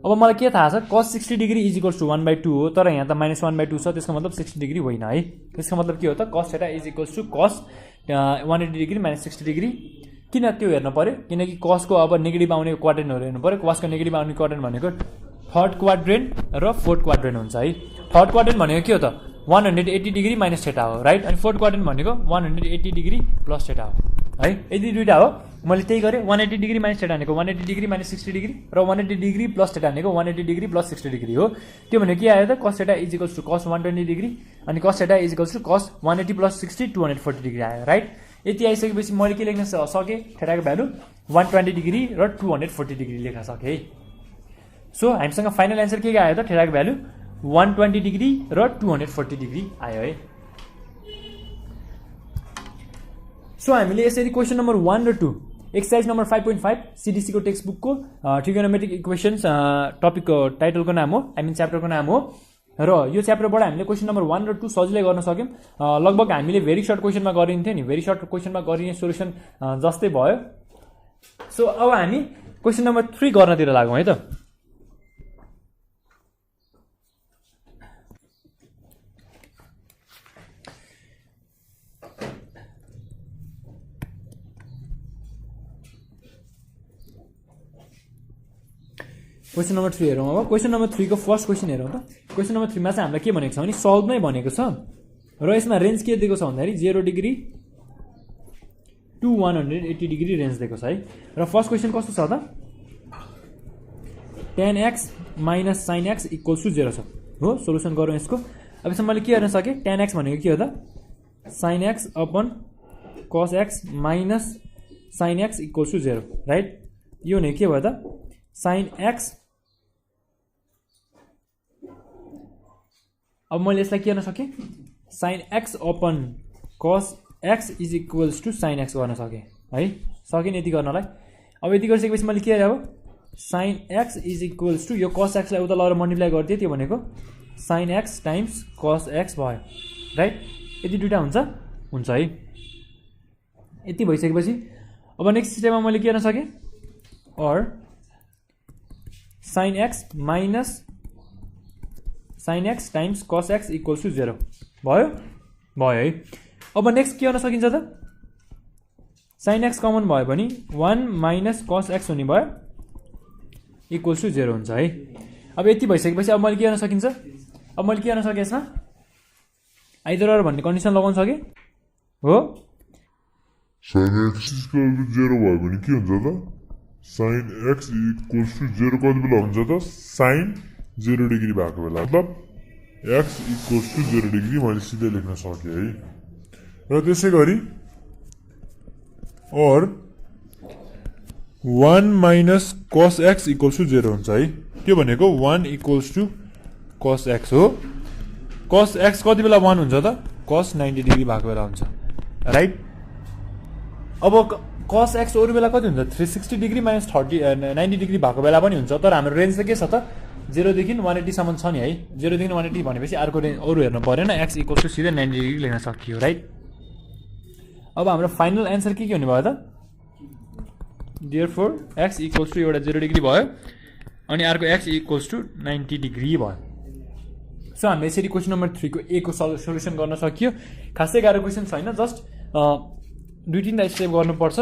अब मलाई के थाहा छ cos 60 डिग्री = 1/2 हो तर यहाँ त -1/2 छ त्यसको मतलब 60 डिग्री होइन है त्यसको मतलब के हो त cos θ = cos 180 डिग्री -60 डिग्री किन त्यो हेर्नु पर्यो किनकि cos को अब नेगेटिभ आउने क्वाड्रेन्टहरु हेर्नु पर्यो cos को नेगेटिभ आउने क्वाड्रेन्ट भनेको थर्ड क्वाड्रेन्ट र फोर्थ क्वाड्रेन्ट हुन्छ है थर्ड क्वाड्रेन्ट भनेको के हो त 180 डिग्री माइनस थीटा हो राइट अनि फोर्थ क्वाड्रेन्ट भनेको 180 डिग्री प्लस थीटा हो है यदि दुईटा हो मैले त्यही गरे 180 डिग्री माइनस थीटा भनेको 180 डिग्री माइनस 60 डिग्री र 180 डिग्री प्लस थीटा भनेको 180 डिग्री प्लस 60 डिग्री हो त्यो भनेको के आयो त cos θ = cos 120 डिग्री अनि cos θ = cos 180 प्लस 60 240 डिग्री आयो राइट यति आइसकेपछि मैले के लेख्न सके थीटाको भ्यालु 120 डिग्री र 240 डिग्री लेख्न सके है सो हामीसँग फाइनल एन्सर के आयो त थीटाको भ्यालु 120 डिग्री र 240 डिग्री आयो है। सो हामीले यसरी क्वेसन नम्बर 1 र 2 एक्सरसाइज नम्बर 5.5 CDC को टेक्स्ट बुक को ट्रिगोनोमेट्रिक इक्वेशन्स टपिकको टाइटलको नाम हो, आई मिन च्याप्टरको नाम हो। र यो च्याप्टरबाट हामीले क्वेसन नम्बर 1 र 2 सजिलै गर्न सक्यौं। लगभग हामीले भेरी सर्ट क्वेसनमा गरिन्थ्यो नि, भेरी सर्ट क्वेसनमा गरिने सोलुसन जस्तै भयो। सो अब हामी क्वेसन नम्बर 3 गर्नतिर लागौँ है त। क्वेसन नम्बर 3 हेरौँ। अब क्वेसन नम्बर 3 को फर्स्ट क्वेसन हेरौँ त। क्वेसन नम्बर 3 मा चाहिँ हामीलाई के भनेको छ भने सल्भ नै भनेको छ र यसमा रेन्ज के दिएको छ भन्दाखेरि 0 डिग्री टु 180 डिग्री रेन्ज दिएको छ है। र फर्स्ट क्वेसन कस्तो छ त tan x minus sin x equals to 0 छ हो। सोलुसन गरौँ यसको। अब यसमा मैले के गर्न सके, tan x भनेको के हो त sin x upon cos x minus sin x equals to 0 right. यो भने के भयो त sin x। अब मैले यसलाई के गर्न सके sin x upon cos x is equals to sin x गर्न सके है। सके नि यति गर्नलाई। अब यति गरिसकेपछि मैले के गरे, अब sin x is equals to यो cos x लाई उता लगेर मल्टिप्लाई गरिदिए, त्यो भनेको sin x times cos x भयो राइट। यति दुईटा हुन्छ है। यति भइसकेपछि अब नेक्स्ट स्टेपमा मैले के गर्न सके, और sin x minus sin x times cos x equals to 0 भयो है। अब नेक्स्ट के गर्न सकिन्छ त sin x कमन भयो भने 1 minus cos x हुने भयो इक्वल्स टु 0 हुन्छ है। अब यति भइसकेपछि अब मैले के गर्न सकिन्छ, अब मैले के गर्न सके यसमा आइदर अर भन्ने कन्डिसन लगाउन सके हो। sin x equal to 0 भयो भने के हुन्छ त sin x equals to 0 कति बेला हुन्छ त sin 0 डिग्री भएको बेला, मतलब x equals to 0 डिग्री मैले सिधै लेख्न सके है। र त्यसै गरी और 1 minus cos x equals to 0 हुन्छ है। त्यो भनेको 1 equals to cos x हो। cos x कति बेला 1 हुन्छ त cos 90 डिग्री भएको बेला हुन्छ राइट। अब cos x अरू बेला कति हुन्छ 360 डिग्री माइनस 90 डिग्री भएको बेला पनि हुन्छ। तर हाम्रो रेन्ज चाहिँ के छ त 0 देखि 180 सम्म छ नि है। 0 देखि 180 भनेपछि अर्को रेन्ज अरू हेर्नु परेन, x इक्वल्स टु सिधै 90 डिग्री लेख्न सकियो राइट। अब हाम्रो फाइनल एन्सर के हुने भयो त देयरफोर x इक्वल्स टु एउटा 0 डिग्री भयो अनि अर्को x इक्वल्स टु 90 डिग्री भयो। सो हामीले यसरी क्वेसन नम्बर 3 को ए को सोलुसन गर्न सकियो। खासै गाह्रो क्वेसन छैन, जस्ट 2-3 स्टेप गर्नुपर्छ।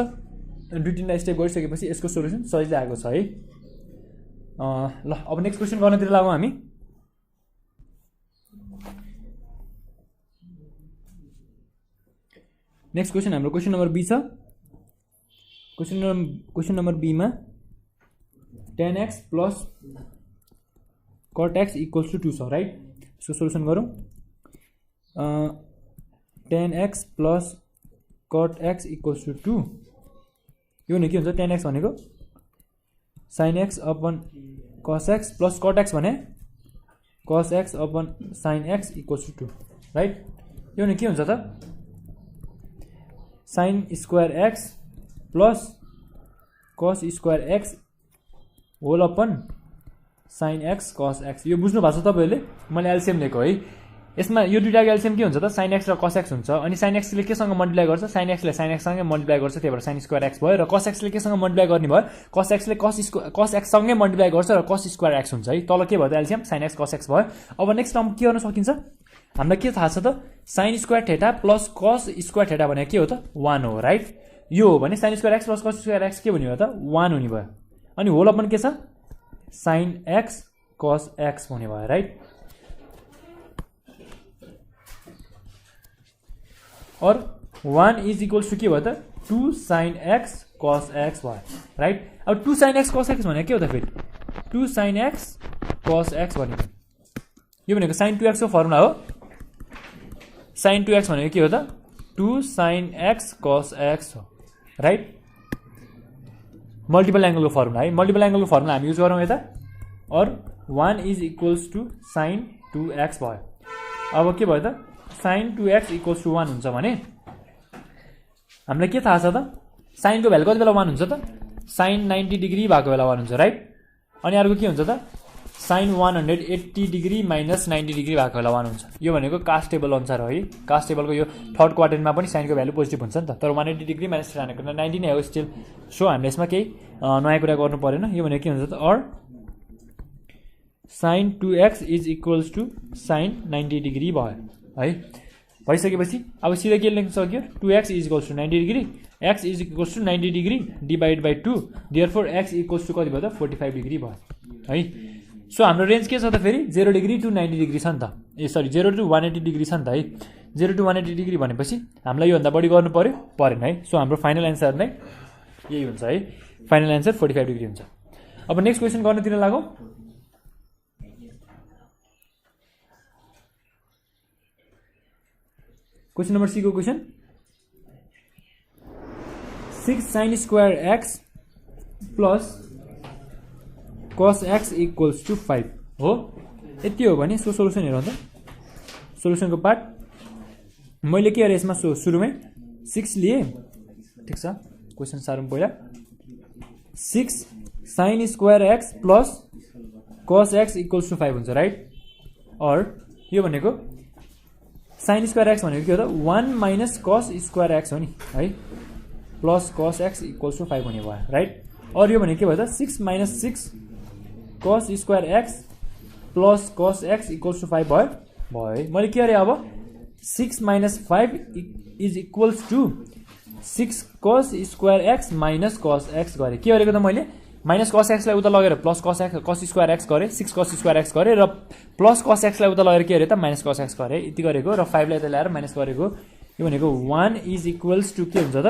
2-3 स्टेप गरिसकेपछि यसको सोलुसन सजिलै आएको छ है। ल अब नेक्स्ट क्वेसन गर्नतिर लागौँ हामी। नेक्स्ट क्वेसन हाम्रो क्वेसन नम्बर बी छ। क्वेसन नम्बर बी मा tan x plus cot x equals to 2 छ राइट। यसको सोलुसन गरौँ। tan x plus cot x equals to 2 यो भने के हुन्छ tan x भनेको sin x upon cos x plus cot x भने cos x upon sin x equals to 2 right. यो भने के हुन्छ त sin square x plus cos square x whole upon sin x cos x। यो बुझ्नु भएको छ तपाईहरुले, मैले एलसीएम लेखेको है। यसमा यो दुईटाको एलसीएम के हुन्छ त sin x र cos x हुन्छ। अनि sin x ले केसँग मल्टिप्लाई गर्छ, sin x ले sin x सँगै मल्टिप्लाई गर्छ, त्यही भएर sin स्क्वायर x भयो। र cos x ले केसँग मल्टिप्लाई गर्ने भयो, cos x ले cos x सँगै मल्टिप्लाई गर्छ र cos स्क्वायर x हुन्छ है। तल के भयो त LCM sin x cos x भयो। अब नेक्स्ट टर्म के गर्न सकिन्छ, हामीलाई के थाहा छ त sin square theta plus cos square theta भनेको के हो त 1 हो राइट। यो हो भने sin square x plus cos square x के हुने भयो त 1 हुने भयो। अनि होल अपन के छ sin x cos x हुने भयो राइट। और 1 इज इक्वल्स टु के भयो त 2 sin x cos x भयो राइट। अब 2 sin x cos x भनेको के हो त फेरि 2 sin x cos x भनेको यो भनेको sin 2x को फर्मुला हो। sin 2x भनेको के हो त 2 sin x cos x हो राइट। मल्टिपल एंगल को फर्मुला है। मल्टिपल एंगल को फर्मुला हामी युज गरौँ यता। और 1 is equals to sign 2x भयो। अब के भयो त साइन 2x इक्वल्स टु 1 हुन्छ भने हामीलाई के थाहा छ त साइनको भ्यालु कति बेला 1 हुन्छ त साइन 90 डिग्री भएको बेला 1 हुन्छ राइट। अनि अर्को के हुन्छ त साइन 180 डिग्री माइनस 90 डिग्री भएको बेला 1 हुन्छ। यो भनेको कास्ट टेबल अनुसार हो है। कास्ट टेबलको यो थर्ड क्वाड्रेन्टमा पनि साइनको भ्यालु पोजिटिभ हुन्छ नि त, तर 180 डिग्री माइनस 90 नै हो स्टिल। सो हामीले यसमा केही नयाँ कुरा गर्नु परेन। यो भनेको के हुन्छ त or sine 2x is equals to sine 90 degree भयो है। भइसकेपछि अब सिधै के लेख्न सक्यो 2x is equals to 90 degree, x is equals to 90 degree divide by 2, therefore x equals to कति भयो त 45 डिग्री भयो है। सो हाम्रो रेन्ज के छ त फेरि 0 डिग्री टु 90 डिग्री छ नि त, 0 टु 180 डिग्री छ नि त है। 0 टु 180 डिग्री भनेपछि हामीलाई योभन्दा बढी गर्नु पर्यो परेन है। सो हाम्रो फाइनल एन्सर नै यही हुन्छ है। फाइनल एन्सर 45 डिग्री हुन्छ। अब नेक्स्ट क्वेसन गर्नतिर लागौँ। क्वेसन नम्बर सी को question 6 sine square x plus cos x equals to 5 हो। यति हो भने सो सोल्युसन हेरौँ त। सोल्युसनको पार्ट मैले के अरे यसमा सुरुमै 6 लिए, ठिक छ। क्वेसन सारौँ पहिला 6 sine square x plus cos x equals to 5 हुन्छ राइट। और यो भनेको साइन स्क्वायर एक्स भनेको के हो त 1 माइनस कस स्क्वायर एक्स हो नि है, plus cos x equals to 5 हुने भयो राइट। और यो भनेको के भयो त 6 minus 6 cos square x plus cos x equals to 5 भयो है। मैले के अरे अब 6 minus 5 is equals to 6 cos square x minus cos x गरेँ। के गरेको त मैले माइनस कस एक्सलाई उता लगेर प्लस कस स्क्वायर एक्स गरेँ, 6 कस स्क्वायर एक्स गरेँ र प्लस कस एक्सलाई उता लगेर के अरे त माइनस कस एक्स गरेँ। यति गरेको र 5 लाई यता ल्याएर माइनस गरेको। यो भनेको 1 इज इक्वल्स टु के हुन्छ त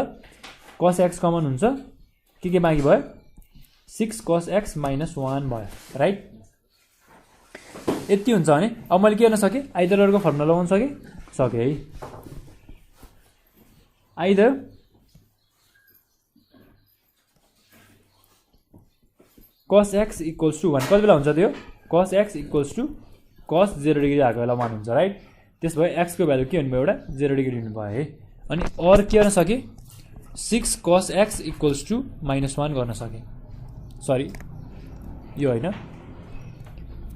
कस एक्स कमन हुन्छ, के बाँकी भयो 6 कस एक्स माइनस 1 भयो राइट। यति हुन्छ भने अब मैले के गर्न सकेँ आइदरको फर्मुला लगाउन सकेँ है। आइदर कस एक्स इक्वल्स टु 1 कति बेला हुन्छ त्यो कस एक्स इक्वल्स टु कस 0 डिग्री भएको बेला 1 हुन्छ राइट। त्यस भए एक्सको भ्यालु के हुनुभयो एउटा 0 डिग्री हुनुभयो है। अनि अर के गर्न सकेँ 6 कस एक्स इक्वल्स टु माइनस 1 गर्न सकेँ, सरी यो होइन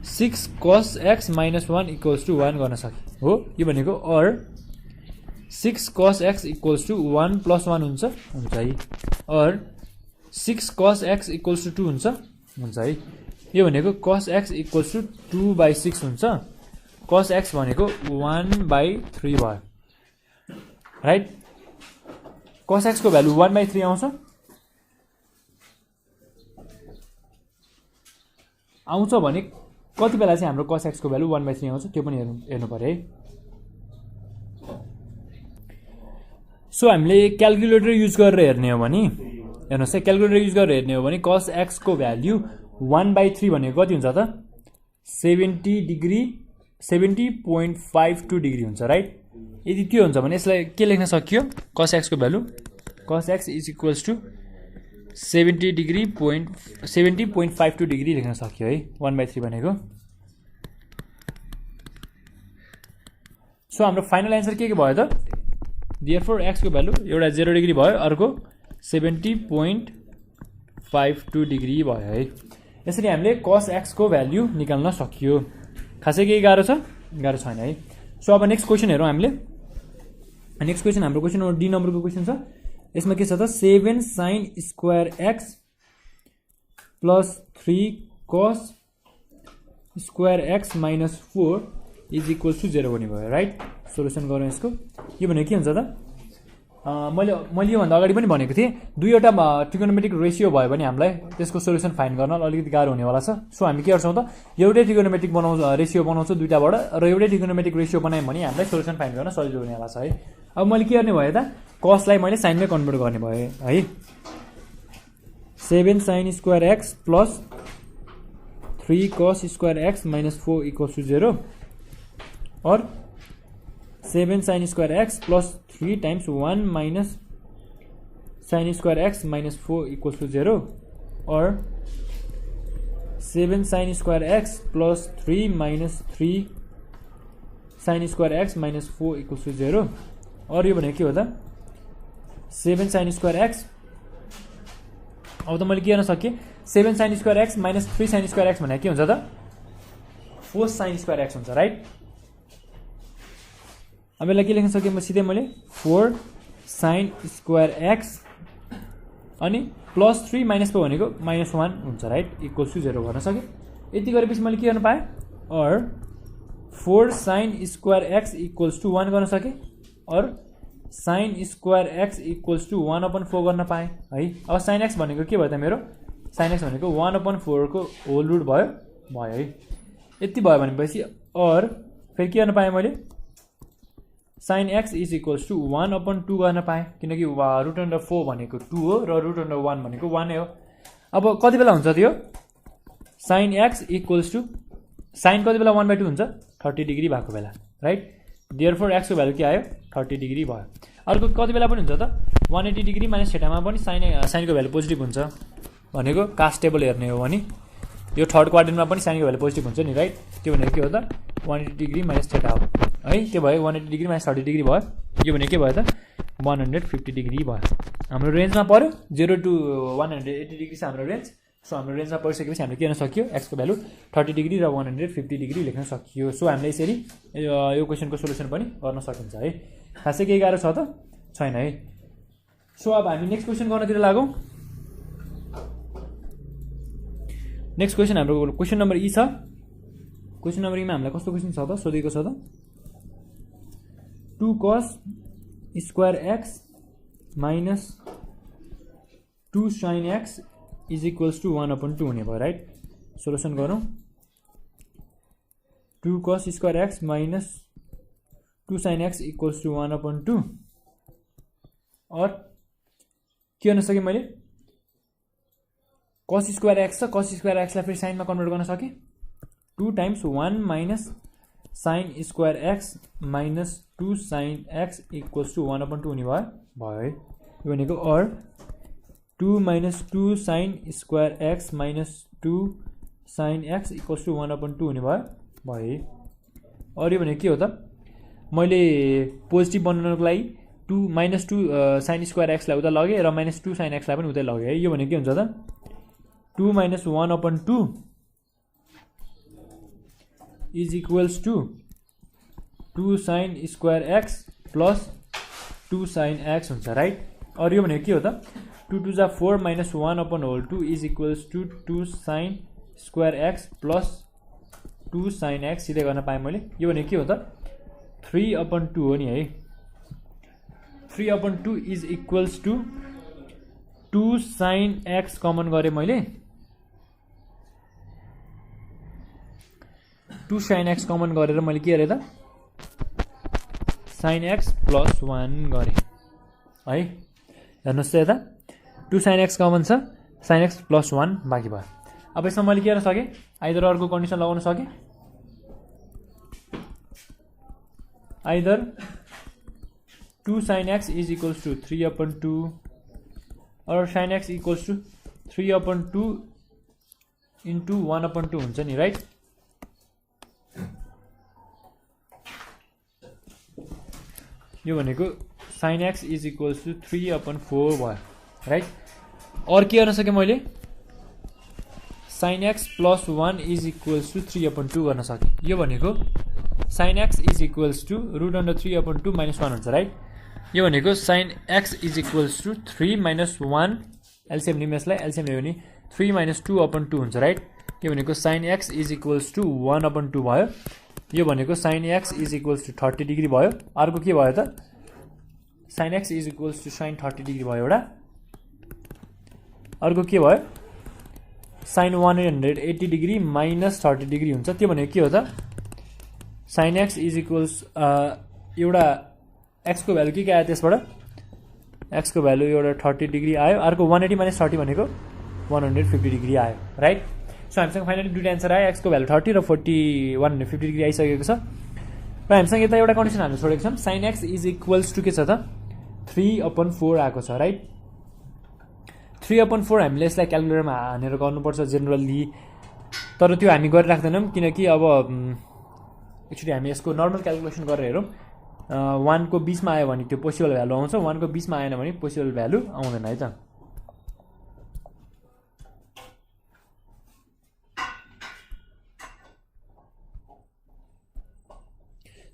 6 कस एक्स माइनस 1 इक्वल्स टु 1 गर्न सकेँ हो। यो भनेको अर 6 कस एक्स इक्वल्स टु 1 प्लस 1 हुन्छ है। अर 6 कस एक्स इक्वल्स टु 2 हुन्छ है। यो भनेको कस एक्स इक्वल्स टु 2/6 हुन्छ। कस एक्स भनेको 1/3 भयो राइट। कस एक्सको भ्यालु 1/3 आउँछ भने कति बेला चाहिँ हाम्रो कस एक्सको भ्यालु 1/3 आउँछ त्यो पनि हेर्नु पर्यो है। सो हामीले क्यालकुलेटर युज गरेर हेर्ने हो भने हेर्नुहोस् है, क्यालकुलेटर युज गरेर हेर्ने हो भने कस एक्सको भ्याल्यु 1/3 भनेको कति हुन्छ त 70.52 डिग्री हुन्छ राइट। यदि त्यो हुन्छ भने यसलाई के लेख्न सकियो कस एक्सको value cos x is equals to 70.52 degree लेख्न सक्यो है 1/3 भनेको। सो हाम्रो फाइनल एन्सर के भयो त देयरफोर एक्सको भ्यालु एउटा 0 डिग्री भयो, अर्को 70.52 डिग्री भयो है। यसरी हामीले कस एक्सको भ्याल्यु निकाल्न सकियो। खासै केही गाह्रो छ गाह्रो छैन है। सो अब नेक्स्ट क्वेसन हेरौँ हामीले। नेक्स्ट क्वेसन हाम्रो क्वेसन नम्बर डी नम्बरको क्वेसन छ। यसमा के छ त 7 sine square x plus 3 cos square x minus 4 is equals to 0 भन्ने भयो राइट। सोल्युसन गरौँ यसको। यो भनेको के हुन्छ त मैले योभन्दा अगाडि पनि भनेको थिएँ दुईवटा ट्रिगोनोमेट्रिक रेसियो भयो भने हामीलाई त्यसको सोल्युसन फाइन्ड गर्न अलिकति गाह्रो हुनेवाला छ। सो हामी के गर्छौँ त एउटै ट्रिगोनोमेट्रिक रेसियो बनाउँछौँ दुईवटाबाट र एउटै ट्रिगोनोमेट्रिक रेसियो बनायौँ भने हामीलाई सोल्युसन फाइन्ड गर्न सजिलो हुनेवाला छ है। अब मैले के गर्ने भयो त कसलाई मैले साइनमै कन्भर्ट गर्ने भयो है। 7 sine square x plus 3 cos square x minus 4 equals to 0 और 7 sine square x plus 3 times 1 minus sine square x minus 4 equals to 0 और 7 sin square x plus 3 minus 3 sin square x minus 4 equals to 0 और यो भनेको के हो त 7 sin square x अब त मैले के गर्न सके 7 sin square x minus 3 sin square x भनेको के हुन्छ त 4 sin square x हुन्छ राइट अब यसलाई के लेख्न सके म सिधै मैले 4 sin square x अनि प्लस 3 माइनस 4 भनेको -1 हुन्छ राइट इक्वल्स टु 0 गर्न सके यति गरेपछि मैले के गर्न पाएँ और 4 sin square x equals to 1 गर्न सके और sin square x equals to 1/4 गर्न पाएँ है अब sin x भनेको के भयो त मेरो sin x भनेको 1/4 को होल रुट भयो है यति भयो भनेपछि और फेरि के गर्न पाएँ मैले sin x is equals to 1/2 गर्न पाएँ किनकि √4 भनेको 2 हो र √1 भनेको 1 नै हो अब कति बेला हुन्छ त्यो sin x equals to sin कति बेला 1/2 हुन्छ 30 डिग्री भएको बेला राइट देयरफोर x को भ्यालु के आयो 30 डिग्री भयो अर्को कति बेला पनि हुन्छ त 180 डिग्री माइनस थीटामा पनि sin को भ्यालु पोजिटिभ हुन्छ भनेको कास्ट टेबल हेर्ने हो भने यो थर्ड क्वाड्रेन्टमा पनि sin को भ्यालु पोजिटिभ हुन्छ नि राइट त्यो भनेको के हो त 180 डिग्री माइनस थीटा हो है त्यो भयो 180 डिग्री माइनस 30 डिग्री भयो यो भने के भयो त 150 डिग्री भयो हाम्रो रेन्जमा पर्यो 0 to 180 डिग्री छ हाम्रो रेन्ज सो हाम्रो रेन्जमा परिसकेपछि हामीले के गर्न सक्यो x को भ्यालु 30 डिग्री र 150 डिग्री लेख्न सकियो सो हामीले यसरी यो क्वेशनको सोलुसन पनि गर्न सकिन्छ है खासै केही गाह्रो छ त छैन है सो अब हामी नेक्स्ट क्वेशन गर्नतिर लागौं नेक्स्ट क्वेशन हाम्रो क्वेशन नम्बर ई छ क्वेशन नम्बर ई मा हामीलाई कस्तो क्वेशन छ त सोधेको छ त 2 cos square x minus 2 sin x is equals to 1/2 हुने भयो राइट सोलुसन गरौँ 2 cos square x minus 2 sin x equals to 1/2 और के गर्न सके मैले cos square x छ cos square x लाई फेरि sin मा कन्भर्ट गर्न सके 2 times 1 minus sin square x minus 2 sin x equals to 1/2 हुने भयो है यो भनेको और 2 minus 2 sin square x minus 2 sin x equals to 1/2 हुने भयो है और यो भनेको के हो त मैले पोजिटिभ बनाउनको लागि 2 minus 2 sin square x लाई उता लगे र minus 2 sin x लाई पनि उतै लगे है यो भनेको के हुन्छ त 2 minus 1/2 is equals to 2 sin square x plus 2 sin x हुन्छ राइट और यो भनेको के हो त 2 2 जा 4 minus 1/2 is equals to 2 sin square x plus 2 sin x सिधै गर्न पाएँ मैले यो भनेको के हो त 3/2 हो नि है 3/2 is equals to 2 sin x common गरे मैले 2 sin x कमन गरेर मैले के गरे त sin x plus 1 गरे है हेर्नुस् त यता 2 sin x कमन छ sin x plus 1 बाँकी भयो अब यसमा मैले के गर्न सके आइदर अर्को कन्डिसन लगाउन सके either 2 sin x is equals to 3/2 or sin x equals to 3/2 into 1/2 हुन्छ नि राइट यो भनेको sin x is equals to 3/4 भयो राइट और के गर्न सके मैले sin x plus 1 is equals to 3/2 गर्न सके यो भनेको sin x is equals to √3/2 minus 1 हुन्छ राइट यो भनेको sin x is equals to 3 minus 1 LCM lim यसलाई एलसीएम ल्यायो भने 3 minus 2/2 हुन्छ राइट यो भनेको sin x is equals to 1/2 भयो यो भनेको sin x is equals to 30 degree भयो अर्को के भयो त sin x is equals to sin 30 degree भयो एउटा अर्को के भयो sin 180 डिग्री minus 30 डिग्री हुन्छ त्यो भनेको के हो त sin x is equals एउटा x को भ्यालु के आयो त्यसबाट x को भ्यालु एउटा 30 डिग्री आयो अर्को 180 minus 30 भनेको 150 डिग्री आयो राइट सो हामीसँग फाइनली दुईटा आन्सर आयो x को भ्यालु 30 र 150 डिग्री आइसकेको छ र हामीसँग यता एउटा कन्डिसन हामीले छोडेको छौँ sin x is equals to के छ त 3/4 आएको छ राइट 3/4 हामीले यसलाई क्याल्कुलेटरमा हानेर गर्नुपर्छ जेनरली तर त्यो हामी गरिराख्दैनौँ किनकि अब एक्चुअली हामी यसको नर्मल क्यालकुलेसन गरेर हेरौँ 1 को बिचमा आयो भने त्यो पोसिबल भ्यालु आउँछ 1 को बिचमा आएन भने पोसिबल भ्यालु आउँदैन है त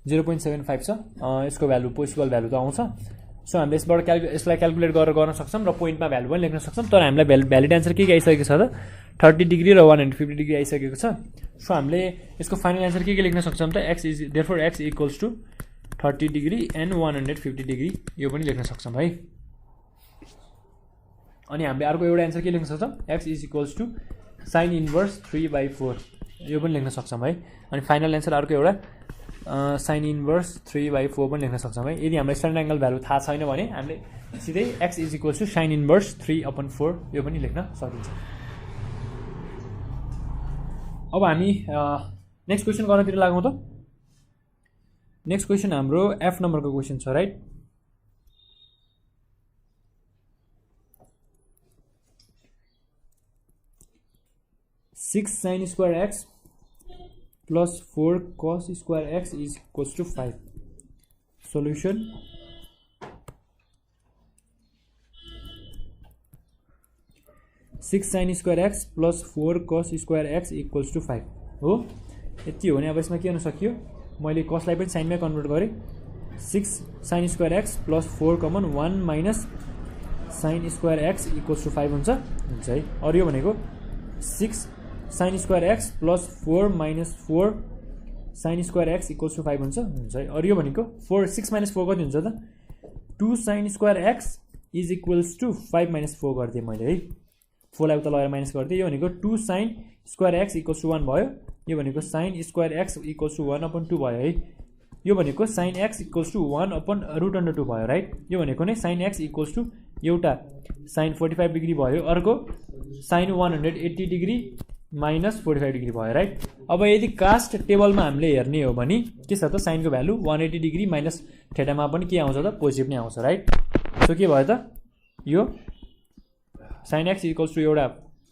0.75 छ यसको भ्यालु पोसिबल भ्यालु त आउँछ सो हामीले यसबाट यसलाई क्यालकुलेट गरेर गर्न सक्छौँ र पोइन्टमा भ्यालु पनि लेख्न सक्छौँ तर हामीलाई भ्यालिड एन्सर के आइसकेको छ त 30 डिग्री र 150 डिग्री आइसकेको छ सो हामीले यसको फाइनल एन्सर के लेख्न सक्छौँ त x is therefore x equals to 30 degree and 150 degree यो पनि लेख्न सक्छौँ है अनि हामीले अर्को एउटा एन्सर के लेख्न सक्छौँ x is equals to sine inverse 3/4 यो पनि लेख्न सक्छौँ है अनि फाइनल एन्सर अर्को एउटा साइन इन्भर्स 3/4 पनि लेख्न सक्छौँ है यदि हामीलाई स्ट्यान्डर्ड एङ्गल भ्यालु थाहा छैन भने हामीले सिधै x is equals to sine inverse 3/4 यो पनि लेख्न सकिन्छ अब हामी नेक्स्ट क्वेसन गर्नतिर लागौँ त नेक्स्ट क्वेसन हाम्रो F नम्बरको क्वेसन छ right six sine square x plus 4 cos square x is equals to 5 solution six sine square x plus 4 cos square x equals to 5 हो यति हो भने अब यसमा के हुन सक्यो मैले कसलाई पनि साइनमै कन्भर्ट गरेँ 6 sine square x plus 4 common 1 minus sine square x equals to 5 हुन्छ है अरू यो भनेको 6 sine square x plus 4 minus 4 sine square x equals to 5 हुन्छ है अरू यो भनेको 6 माइनस 4 कति हुन्छ त 2 sine square x is equals to 5 minus 4 गरिदिएँ मैले है 4 लाई उता लगेर माइनस गरिदिएँ यो भनेको 2 sine square x equals to 1 भयो यो भनेको sine square x equals to 1/2 भयो है यो भनेको साइन एक्स इक्वल्स टु 1/√2 भयो राइट यो भनेको नै साइन एक्स इक्वल्स टु एउटा साइन 45 डिग्री भयो अर्को साइन 180 डिग्री माइनस 45 डिग्री भयो राइट अब यदि कास्ट टेबलमा हामीले हेर्ने हो भने के छ त साइनको भ्यालु 180 डिग्री माइनस थेटामा पनि के आउँछ त पोजिटिभ नै आउँछ राइट सो के भयो त yo sign x equals to एउटा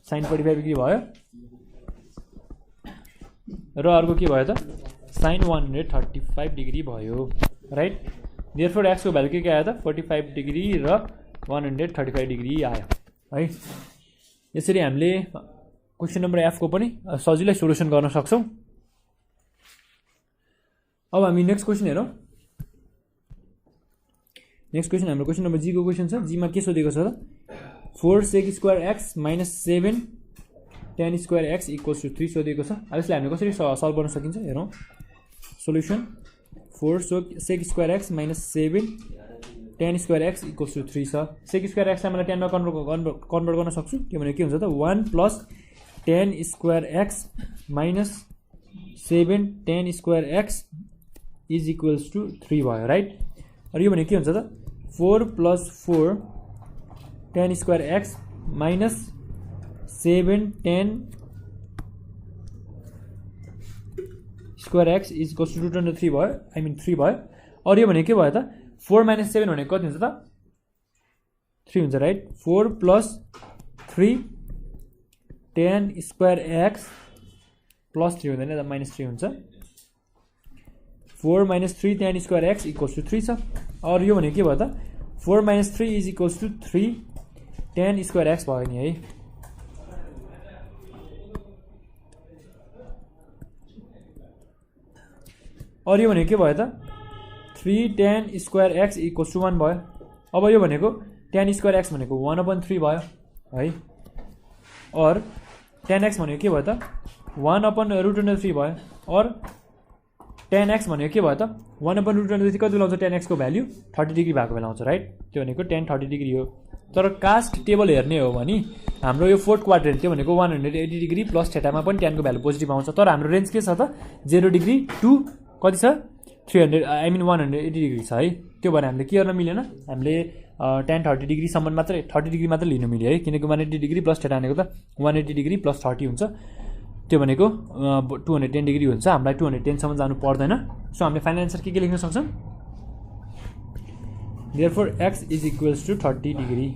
साइन 45 डिग्री भयो र अर्को के भयो त साइन 135 डिग्री भयो राइट देयरफोर एक्सको भ्यालु के आयो त 45 डिग्री र 135 डिग्री आयो है यसरी हामीले क्वेसन नम्बर F को पनि सजिलै सोल्युसन गर्न सक्छौँ अब हामी नेक्स्ट क्वेसन हेरौँ नेक्स्ट क्वेसन हाम्रो क्वेसन नम्बर G को क्वेसन छ G मा के सोधेको छ त 4 sec square x minus 7 tan square x equals to 3 सोधेको छ अब यसलाई हामीले कसरी सल्भ गर्न सकिन्छ हेरौँ solution 4 sec square x minus 7 tan square x equals to 3 छ सेक स्क्वायर एक्सलाई मैले टेनमा कन्भर्ट गर्न सक्छु त्यो भने के हुन्छ त 1 plus tan square x minus 7 tan square x is equals to 3 भयो राइट र यो भने के हुन्छ त 4 plus 4 tan square x minus 7 tan square x is equals to √3 भयो आई मिन 3 भयो और यो भने के भयो त 4 माइनस 7 भनेको कति हुन्छ त 3 हुन्छ right 4 plus 3 tan square x plus 3 हुँदैन त माइनस 3 हुन्छ 4 minus 3 tan square x equals to 3 छ और यो भने के भयो त 4 minus 3 is equals to 3 tan square x भयो नि है और यो भने के भयो त 3 tan square x equals to 1 भयो अब यो भनेको tan स्क्वायर एक्स भनेको 1/3 भयो है और tan x भनेको के भयो त 1/√3 भयो और tan x भनेको के भयो त 1/√3 कति बेला आउँछ tan x को भ्यालु 30 डिग्री भएको बेला आउँछ राइट त्यो भनेको tan 30 डिग्री हो तर कास्ट टेबल हेर्ने हो भने हाम्रो यो फोर्थ क्वाड्रेन्ट त्यो भनेको 180 डिग्री प्लस थेटामा पनि tan को भ्यालु पोजिटिभ आउँछ तर हाम्रो रेन्ज के छ त 0 डिग्री टु कति छ 300 आई मिन 180 डिग्री छ है त्यो भएर हामीले के गर्न मिलेन हामीले tan 30 डिग्री सम्म मात्रै 30 डिग्री मात्रै लिनु मिल्यो है किनकि 180 डिग्री प्लस थेटा भनेको त 180 डिग्री प्लस 30 हुन्छ त्यो भनेको 210 डिग्री हुन्छ हामीलाई 210 सम्म जानु पर्दैन सो हामीले फाइनल आन्सर के लेख्न सक्छौँ therefore x is equals to 30 degree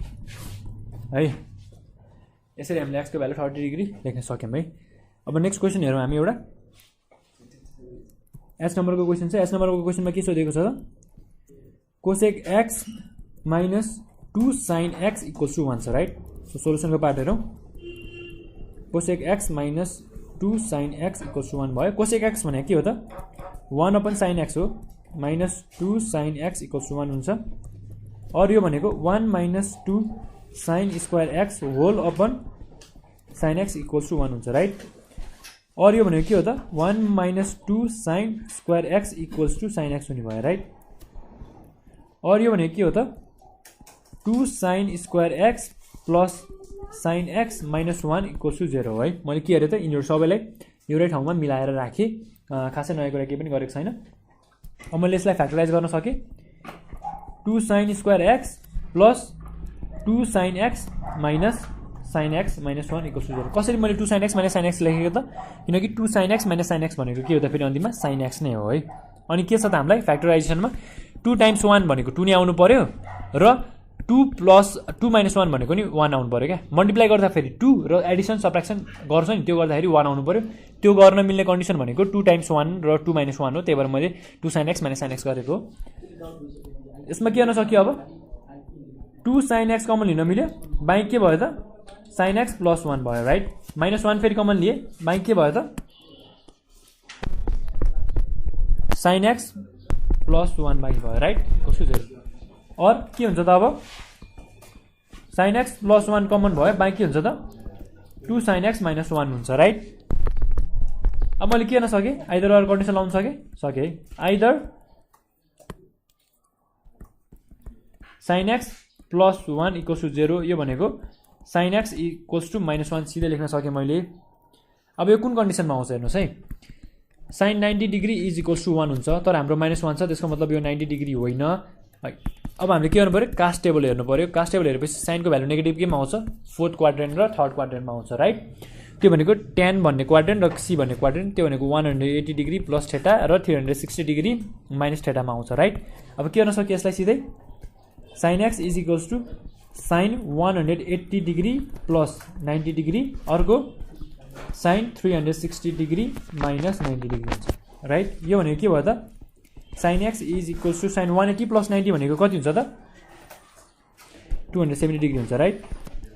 है यसरी हामीले x को भ्यालु 30 डिग्री लेख्न सक्यौँ है अब नेक्स्ट क्वेसन हेरौँ हामी एउटा एच नम्बरको क्वेसन छ। एच नम्बरको क्वेसनमा के सोधेको छ त cosec x minus 2 sine x equals to 1 छ राइट। सो सोलुसनको पार्ट हेरौँ। Cosec x minus 2 sine x equals to 1 भयो। कोसेक एक्स भनेको के हो त 1 अपन साइन एक्स हो minus 2 sine x equals to 1 हुन्छ। और यो भनेको 1 minus 2 sine square x whole upon sine x equals to 1 हुन्छ राइट। और यो भनेको के हो त 1 minus 2 sine square x equals to sine x हुने भयो राइट। और यो भनेको के हो त 2 sine square x plus sine x minus 1 equals to 0 है। मैले के गरेँ त यिनीहरू सबैलाई एउटै ठाउँमा मिलाएर राखेँ, खासै नयाँ कुरा केही पनि गरेको छैन। अब मैले यसलाई फ्याक्टराइज गर्न सकेँ। 2 sine square x plus 2 sine x minus sine x minus 1 equals to 0। कसरी मैले 2 sine x minus sine x लेखेको त किनकि 2 sine x minus sine x भनेको के हो त फेरि अन्तिममा साइन एक्स नै हो है। अनि के छ त हामीलाई फ्याक्टराइजेसनमा 2 टाइम्स 1 भनेको 2 नै आउनु पर्यो र 2 प्लस 2 माइनस 1 भनेको नि 1 आउनु पर्यो क्या। मल्टिप्लाई गर्दाखेरि 2 र एडिसन सब्ट्र्याक्सन गर्छ नि त्यो गर्दाखेरि 1 आउनु पर्यो। त्यो गर्न मिल्ने कन्डिसन भनेको 2 टाइम्स 1 र 2 माइनस 1 हो। त्यही भएर मैले 2 sine x minus sine x गरेको हो। यसमा के गर्न सकियो अब 2 साइन एक्स कमन लिन मिल्यो, बाँकी के भयो त साइन एक्स प्लस 1 भयो राइट। माइनस 1 फेरि कमन लिए, बाँकी के भयो त साइन एक्स प्लस 1 बाँकी भयो राइट कसो 0। और के हुन्छ त अब साइन एक्स प्लस 1 कमन भयो, बाँकी हुन्छ त 2 साइन एक्स माइनस 1 हुन्छ राइट। अब मैले के गर्न सकेँ आइदर अर कन्डिसन लाउन सकेँ either sine x plus 1 equals to 0। यो भनेको sine x equals to minus 1 सिधै लेख्न सकेँ मैले। अब यो कुन कन्डिसनमा आउँछ हेर्नुहोस् है। Sine 90 degree is equals to 1 हुन्छ, तर हाम्रो माइनस 1 छ त्यसको मतलब यो 90 डिग्री होइन है। अब हामीले के गर्नु पऱ्यो कास्ट टेबल हेर्नु पऱ्यो। कास्ट टेबल हेरेपछि साइनको भ्यालु नेगेटिभ केमा आउँछ 4th क्वाड्रेन्ट र 3rd क्वाड्रेन्टमा आउँछ राइट। त्यो भनेको tan भन्ने क्वाड्रेन्ट र c भन्ने क्वाड्रेन्ट, त्यो भनेको 180 डिग्री प्लस थेटा र 360 डिग्री माइनस थेटामा आउँछ राइट। अब के गर्न सकियो यसलाई सिधै sine x is equals to sine 180 degree plus 90 degree अर्को साइन 360 डिग्री माइनस 90 डिग्री हुन्छ राइट। यो भनेको के भयो त sine x is equals to sine 180 plus 90 भनेको कति हुन्छ त 270 डिग्री हुन्छ राइट।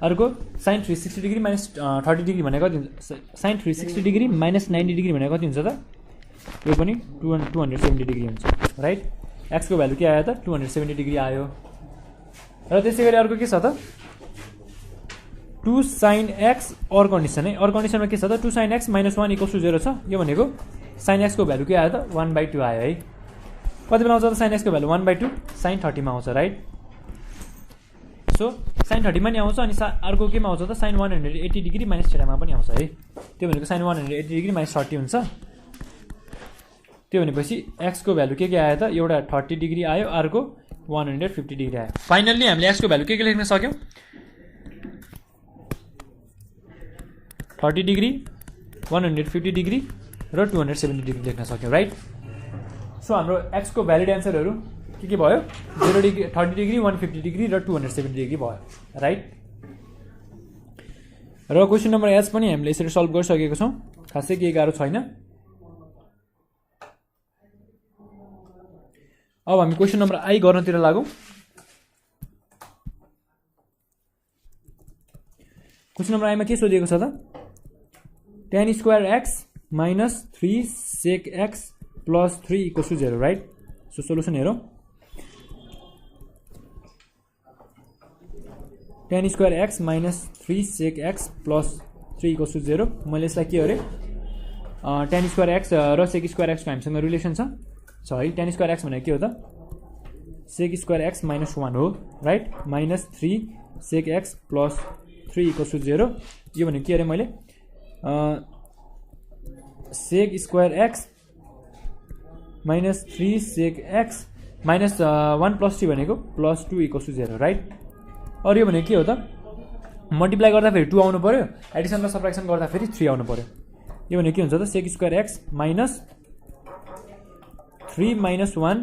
अर्को साइन 360 डिग्री माइनस 30 डिग्री भनेको कति हुन्छ साइन 360 डिग्री माइनस 90 डिग्री भनेको कति हुन्छ त यो पनि 270 डिग्री हुन्छ राइट। एक्सको भ्यालु के आयो त 270 डिग्री आयो। र त्यसै गरी अर्को के छ त 2 साइन एक्स अर कन्डिसन है। अर कन्डिसनमा के छ त 2 sine x minus 1 equals to 0 छ। यो भनेको साइन एक्सको भ्यालु के आयो त 1/2 आयो है। कति बेला आउँछ त साइन एक्सको भ्यालु 1/2 साइन 30 मा आउँछ राइट। सो साइन 30 मा नि आउँछ अनि अर्को केमा आउँछ त साइन 180 डिग्री माइनस थेटामा पनि आउँछ है। त्यो भनेको साइन 180 डिग्री माइनस 30 हुन्छ। त्यो भनेपछि एक्सको भ्यालु के आयो त एउटा 30 डिग्री आयो अर्को 150 डिग्री आयो। फाइनल्ली हामीले एक्सको भ्यालु के लेख्न सक्यौँ 30 डिग्री 150 डिग्री र 270 डिग्री लेख्न सक्यौँ राइट। सो हाम्रो एक्सको भ्यालिड एन्सरहरू के भयो 0 डिग्री 30 डिग्री 150 डिग्री र 270 डिग्री भयो राइट। र क्वेसन नम्बर एच पनि हामीले यसरी सल्भ गरिसकेको छौँ, खासै केही गाह्रो छैन। अब हामी क्वेसन नम्बर आई गर्नतिर लागौँ। क्वेसन नम्बर आईमा के सोधिएको छ त tan square x minus 3 sec x plus 3 equals to 0 right. So solution हेरौँ। tan square x minus 3 sec x plus 3 equals to 0। मैले यसलाई के गरेँ tan स्क्वायर एक्स र सेक स्क्वायर एक्सको हामीसँग रिलेसन छ है। tan स्क्वायर एक्स भनेको के हो त सेक स्क्वायर एक्स माइनस 1 हो right minus 3 sec x plus 3 equals to 0। यो भनेको के अरे मैले sec square x minus 3 sec x minus 1 plus 3 भनेको प्लस 2 इक्वल्स टु 0 राइट। और यो भनेको के हो त मल्टिप्लाई गर्दाखेरि 2 आउनु पर्यो, एडिसन र सब्ट्र्याक्सन गर्दाखेरि 3 आउनु पर्यो। यो भनेको के हुन्छ त sec square x minus 3 minus 1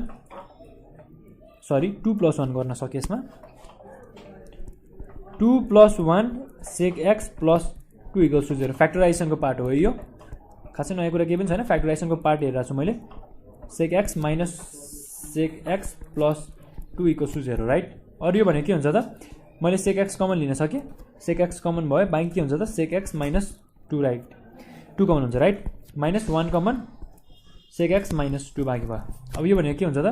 सरी 2 प्लस 1 गर्न सके यसमा 2 plus 1 sec x plus 2 equals to 0 फ्याक्टराइजेसनको पार्ट हो यो। खासै नयाँ कुरा केही पनि छैन फ्याक्टराइजेसनको पार्ट हेरिरहेको छु मैले sec x minus sec x plus 2 equals to 0 right अरू यो भने के हुन्छ त मैले सेक एक्स कमन लिन सकेँ सेक एक्स कमन भयो बाँकी के हुन्छ त sec x minus 2 right 2 common हुन्छ right minus 1 common sec x minus 2 बाँकी भयो अब यो भनेको के हुन्छ त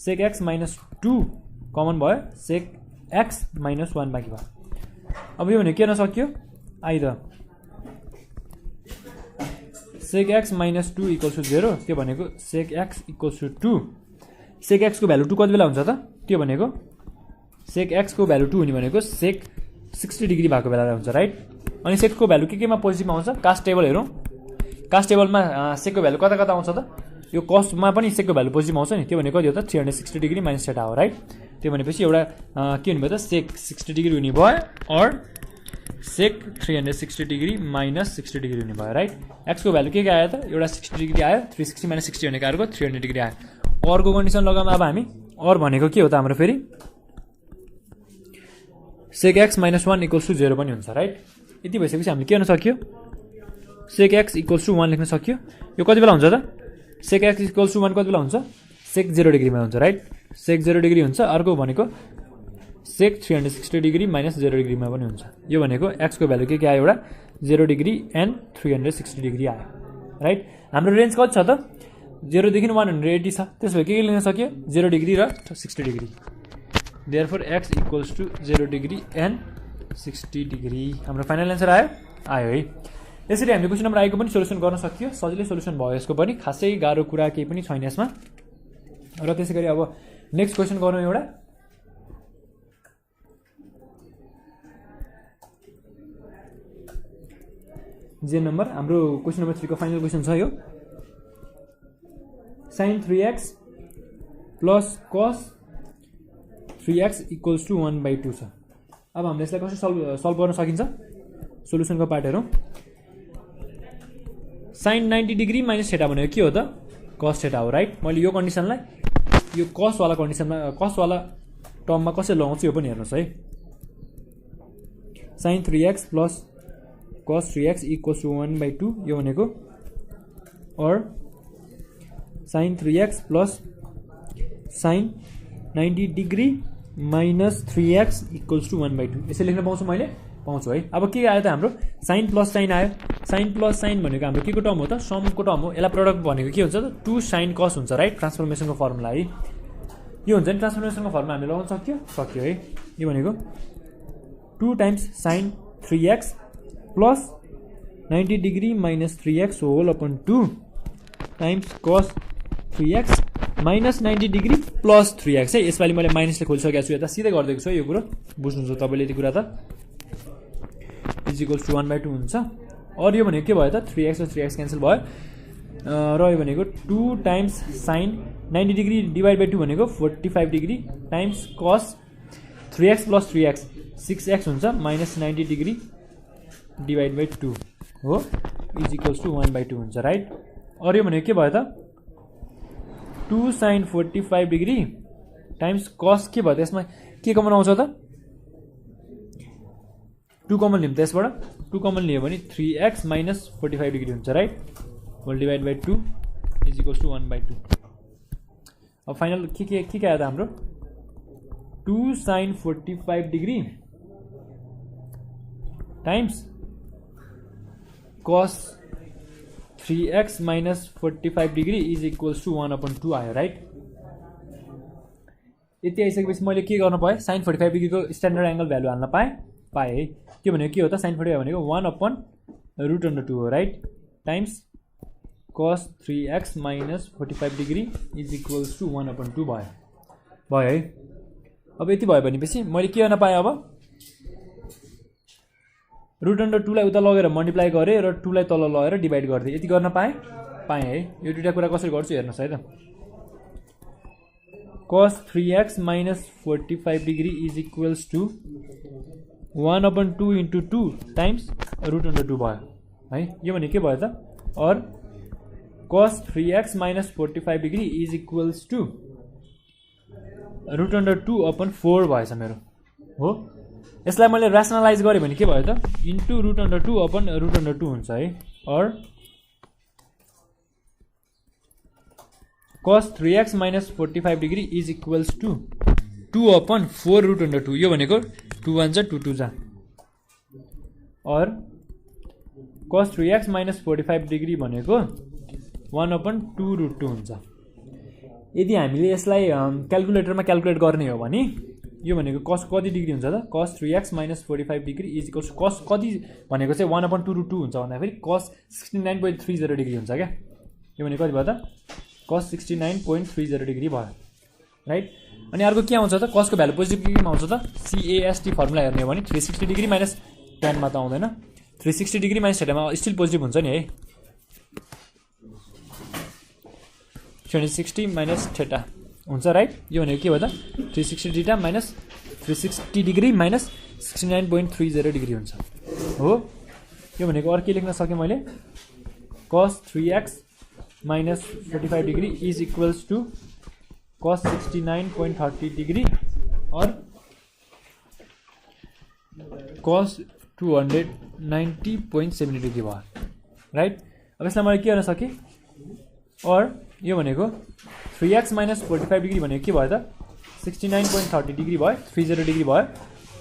सेक एक्स माइनस 2 कमन भयो सेक एक्स माइनस 1 बाँकी भयो अब यो भने के हुन सक्यो आइद sec x minus 2 equals to 0 त्यो भनेको sec x equals to 2 sec एक्सको भ्यालु 2 कति बेला हुन्छ त त्यो भनेको सेक एक्सको भ्यालु 2 हुने भनेको सेक 60 डिग्री भएको बेला हुन्छ राइट अनि सेकको भ्यालु केमा पोजिटिभमा आउँछ कास्ट टेबल हेरौँ कास्ट टेबलमा सेकको भ्यालु कता कता आउँछ त यो कस्टमा पनि सेकको भ्यालु पोजिटिभमा आउँछ नि त्यो भनेको कति हो त 360 डिग्री माइनस थीटा हो राइट त्यो भनेपछि एउटा के हुने भयो त सेक 60 डिग्री हुने भयो और सेक 360 डिग्री माइनस 60 डिग्री हुने भयो राइट एक्सको भ्यालु के आयो त एउटा 60 डिग्री आयो 360 माइनस 60 भनेको अर्को 300 डिग्री आयो अर्को कन्डिसन लगाऊँ अब हामी और भनेको के हो त हाम्रो फेरि sec x minus 1 equals to 0 पनि हुन्छ राइट यति भइसकेपछि हामीले के गर्न सक्यो सेक एक्स इक्वल्स टु 1 लेख्न सक्यो यो कति बेला हुन्छ त सेक एक्स इक्वल्स टु 1 कति बेला हुन्छ सेक 0 डिग्रीमा हुन्छ राइट सेक 0 डिग्री हुन्छ अर्को भनेको सेक 360 डिग्री माइनस 0 डिग्रीमा पनि हुन्छ यो भनेको एक्सको भ्यालु के आयो एउटा 0 डिग्री एन्ड 360 डिग्री आयो राइट हाम्रो रेन्ज कति छ त 0 देखि 180 छ त्यसो भए के लेख्न सक्यो 0 डिग्री र 60 degree therefore x equals to 0 degree and 60 degree हाम्रो फाइनल एन्सर आयो है यसरी हामीले क्वेसन नम्बर आएको पनि सोल्युसन गर्न सकियो सजिलै सोल्युसन भयो यसको पनि खासै गाह्रो कुरा केही पनि छैन यसमा र त्यसै गरी अब नेक्स्ट क्वेसन गरौँ एउटा जे नम्बर हाम्रो क्वेसन नम्बर 3 को फाइनल क्वेसन छ यो sin 3x plus cos 3x equals to 1/2 छ अब हामीले यसलाई कसरी सल्भ गर्न सकिन्छ सोल्युसनको पार्ट हेरौँ sin 90 डिग्री माइनस थीटा भनेको के हो त cos थीटा हो राइट मैले यो कन्डिसनलाई यो cos वाला कन्डिसनमा cos वाला टर्ममा कसरी लगाउँछु यो पनि हेर्नुस् है sin 3x plus cos 3x equals to 1/2 यो भनेको or sin 3x plus sin 90 degree minus 3x equals to 1/2 यसरी लेख्न पाउँछु मैले पाउँछु है अब के आयो त हाम्रो sin प्लस sin आयो sin प्लस sin भनेको हाम्रो के को टर्म हो त समको टर्म हो यसलाई प्रोडक्ट भनेको के हुन्छ त 2 sin cos हुन्छ राइट ट्रान्सफर्मेसनको फर्मुला है यो हुन्छ नि ट्रान्सफर्मेसनको फर्मुला हामीले लगाउन सक्यो है यो भनेको 2 times sin 3x plus 90 degree minus 3x whole upon 2 times cos 3x minus 90 degree plus 3x है यसपालि मैले माइनसले खोलिसकेको छु यता सिधै गरिदिएको छु यो कुरो बुझ्नुहुन्छ तपाईँले यति कुरा त इज इक्वल्स टु 1/2 हुन्छ और यो भनेको के भयो त 3x र 3x क्यान्सल भयो र यो भनेको 2 times sin 90 degree divide by 2 भनेको 45 degree times cos 3x plus 3x 6x हुन्छ माइनस 90 डिग्री डिभाइड बाई 2 हो इज इक्वल्स टु 1/2 हुन्छ राइट और यो भनेको के भयो त 2 sin 45 डिग्री टाइम्स cos के भयो त यसमा के कमन आउँछ त 2 कमन लियौँ त यसबाट 2 कमन लियो भने 3x माइनस 45 डिग्री हुन्छ right whole divide by 2 is equals to 1/2 अब फाइनल के आयो त हाम्रो 2 sin 45 degree times cos 3x minus 45 degree is equals to 1/2 आयो राइट यति आइसकेपछि मैले के गर्न पाएँ sin 45 डिग्रीको स्ट्यान्डर्ड एङ्गल भ्यालु हाल्न पाएँ है त्यो भनेको के हो त sin 45 भनेको 1/√2 हो right times cos 3x minus 45 degree is equals to 1/2 भयो है अब यति भयो भनेपछि मैले के गर्न पाएँ अब √2 लाई उता लगेर मल्टिप्लाई गरेँ र 2 लाई तल लगेर डिभाइड गरिदिएँ यति गर्न पाएँ है यो दुईटा कुरा कसरी गर्छु हेर्नुहोस् है त cos 3x minus 45 degree is equals to 1/2 into 2 times √2 भयो है यो भने के भयो त or cos 3x minus 45 degree is equals to √2/4 भएछ मेरो हो यसलाई मैले ऱ्यासनलाइज गरेँ भने के भयो त इन्टु √2/√2 हुन्छ है और cos 3x minus 45 degree is equals to 2/4√2 यो भनेको 2 1 जा 2 2 जा और cos 3x minus 45 degree भनेको 1/2√2 हुन्छ। यदि हामीले यसलाई क्याल्कुलेटरमा क्याल्कुलेट गर्ने हो भने यो भनेको cos कति डिग्री हुन्छ त cos 3x minus 45 degree is equals to cos कति भनेको चाहिँ 1/2√2 हुन्छ भन्दाखेरि cos 69.30 डिग्री हुन्छ क्या। यो भनेको कति भयो त cos 69.30 डिग्री भयो राइट। अनि अर्को के आउँछ त cos को भ्यालु पोजिटिभ केमा आउँछ त CAST फर्मुला हेर्ने हो भने 360 डिग्री माइनस tan मा त आउँदैन 360 डिग्री माइनस थीटा मा स्टिल पोजिटिभ हुन्छ नि है 360 माइनस थीटा हुन्छ राइट। यो भनेको के भयो त 360 theta minus 360 degree minus 69.30 degree हुन्छ हो। यो भनेको अरू के लेख्न सकेँ मैले cos 3x minus 45 degree is equals to cos 69.30 degree or cos 290.70 degree भयो राइट। अब यसलाई मैले के गर्न सकेँ और यो भनेको 3x माइनस 45 डिग्री भनेको के भयो त 69.30 डिग्री भयो 30 डिग्री भयो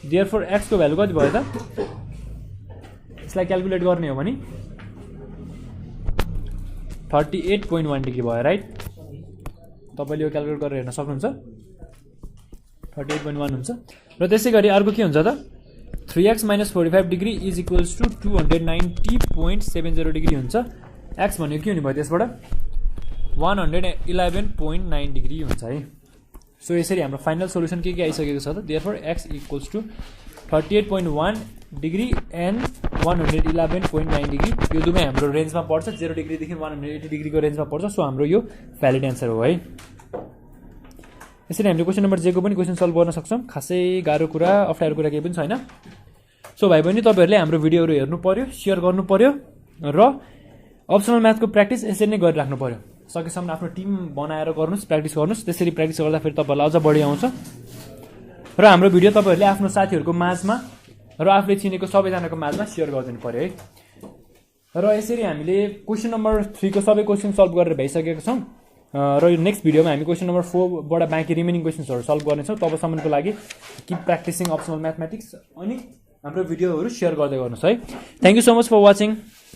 देयरफोर x को भ्यालु कति भयो त यसलाई क्याल्कुलेट गर्ने हो भने 38.1 डिग्री भयो राइट। तपाईले यो क्याल्कुलेट गरेर हेर्न सक्नुहुन्छ 38.1 हुन्छ। र त्यसै गरी अर्को के हुन्छ त 3x minus 45 degree is equals to 290.70 degree हुन्छ। x भनेको के हुने भयो त्यसबाट 111.9 डिग्री हुन्छ है। सो यसरी हाम्रो फाइनल सोल्युसन के आइसकेको छ त therefore x equals to 38.1 degree and 111.9 degree यो दुवै हाम्रो रेन्जमा पर्छ 0 डिग्रीदेखि 180 डिग्रीको रेन्जमा पर्छ। सो हाम्रो यो भ्यालिड एन्सर हो है। यसरी हामीले क्वेसन नम्बर जेको पनि क्वेसन सल्भ गर्न सक्छौँ खासै गाह्रो कुरा अप्ठ्यारो कुरा केही पनि छैन। सो भाइ बहिनी तपाईँहरूले हाम्रो भिडियोहरू हेर्नु पर्यो सेयर गर्नु पर्यो र अप्सनल म्याथको प्र्याक्टिस यसरी नै गरिराख्नु पर्यो। सकेसम्म आफ्नो टिम बनाएर गर्नुहोस् प्र्याक्टिस गर्नुहोस् त्यसरी प्र्याक्टिस गर्दा फेरि तपाईँहरूलाई अझ बढी आउँछ र हाम्रो भिडियो तपाईँहरूले आफ्नो साथीहरूको माझमा र आफूले चिनेको सबैजनाको माझमा सेयर गरिदिनु पर्यो है। र यसरी हामीले क्वेसन नम्बर 3 को सबै क्वेसन सल्भ गरेर भइसकेको छौँ र यो नेक्स्ट भिडियोमा हामी क्वेसन नम्बर 4 बाट बाँकी रिमेनिङ क्वेसन्सहरू सल्भ गर्नेछौँ। तबसम्मको लागि किप प्र्याक्टिसिङ अप्सनल म्याथमेटिक्स अनि हाम्रो भिडियोहरू सेयर गर्दै गर्नुहोस् है। Thank you so much for watching.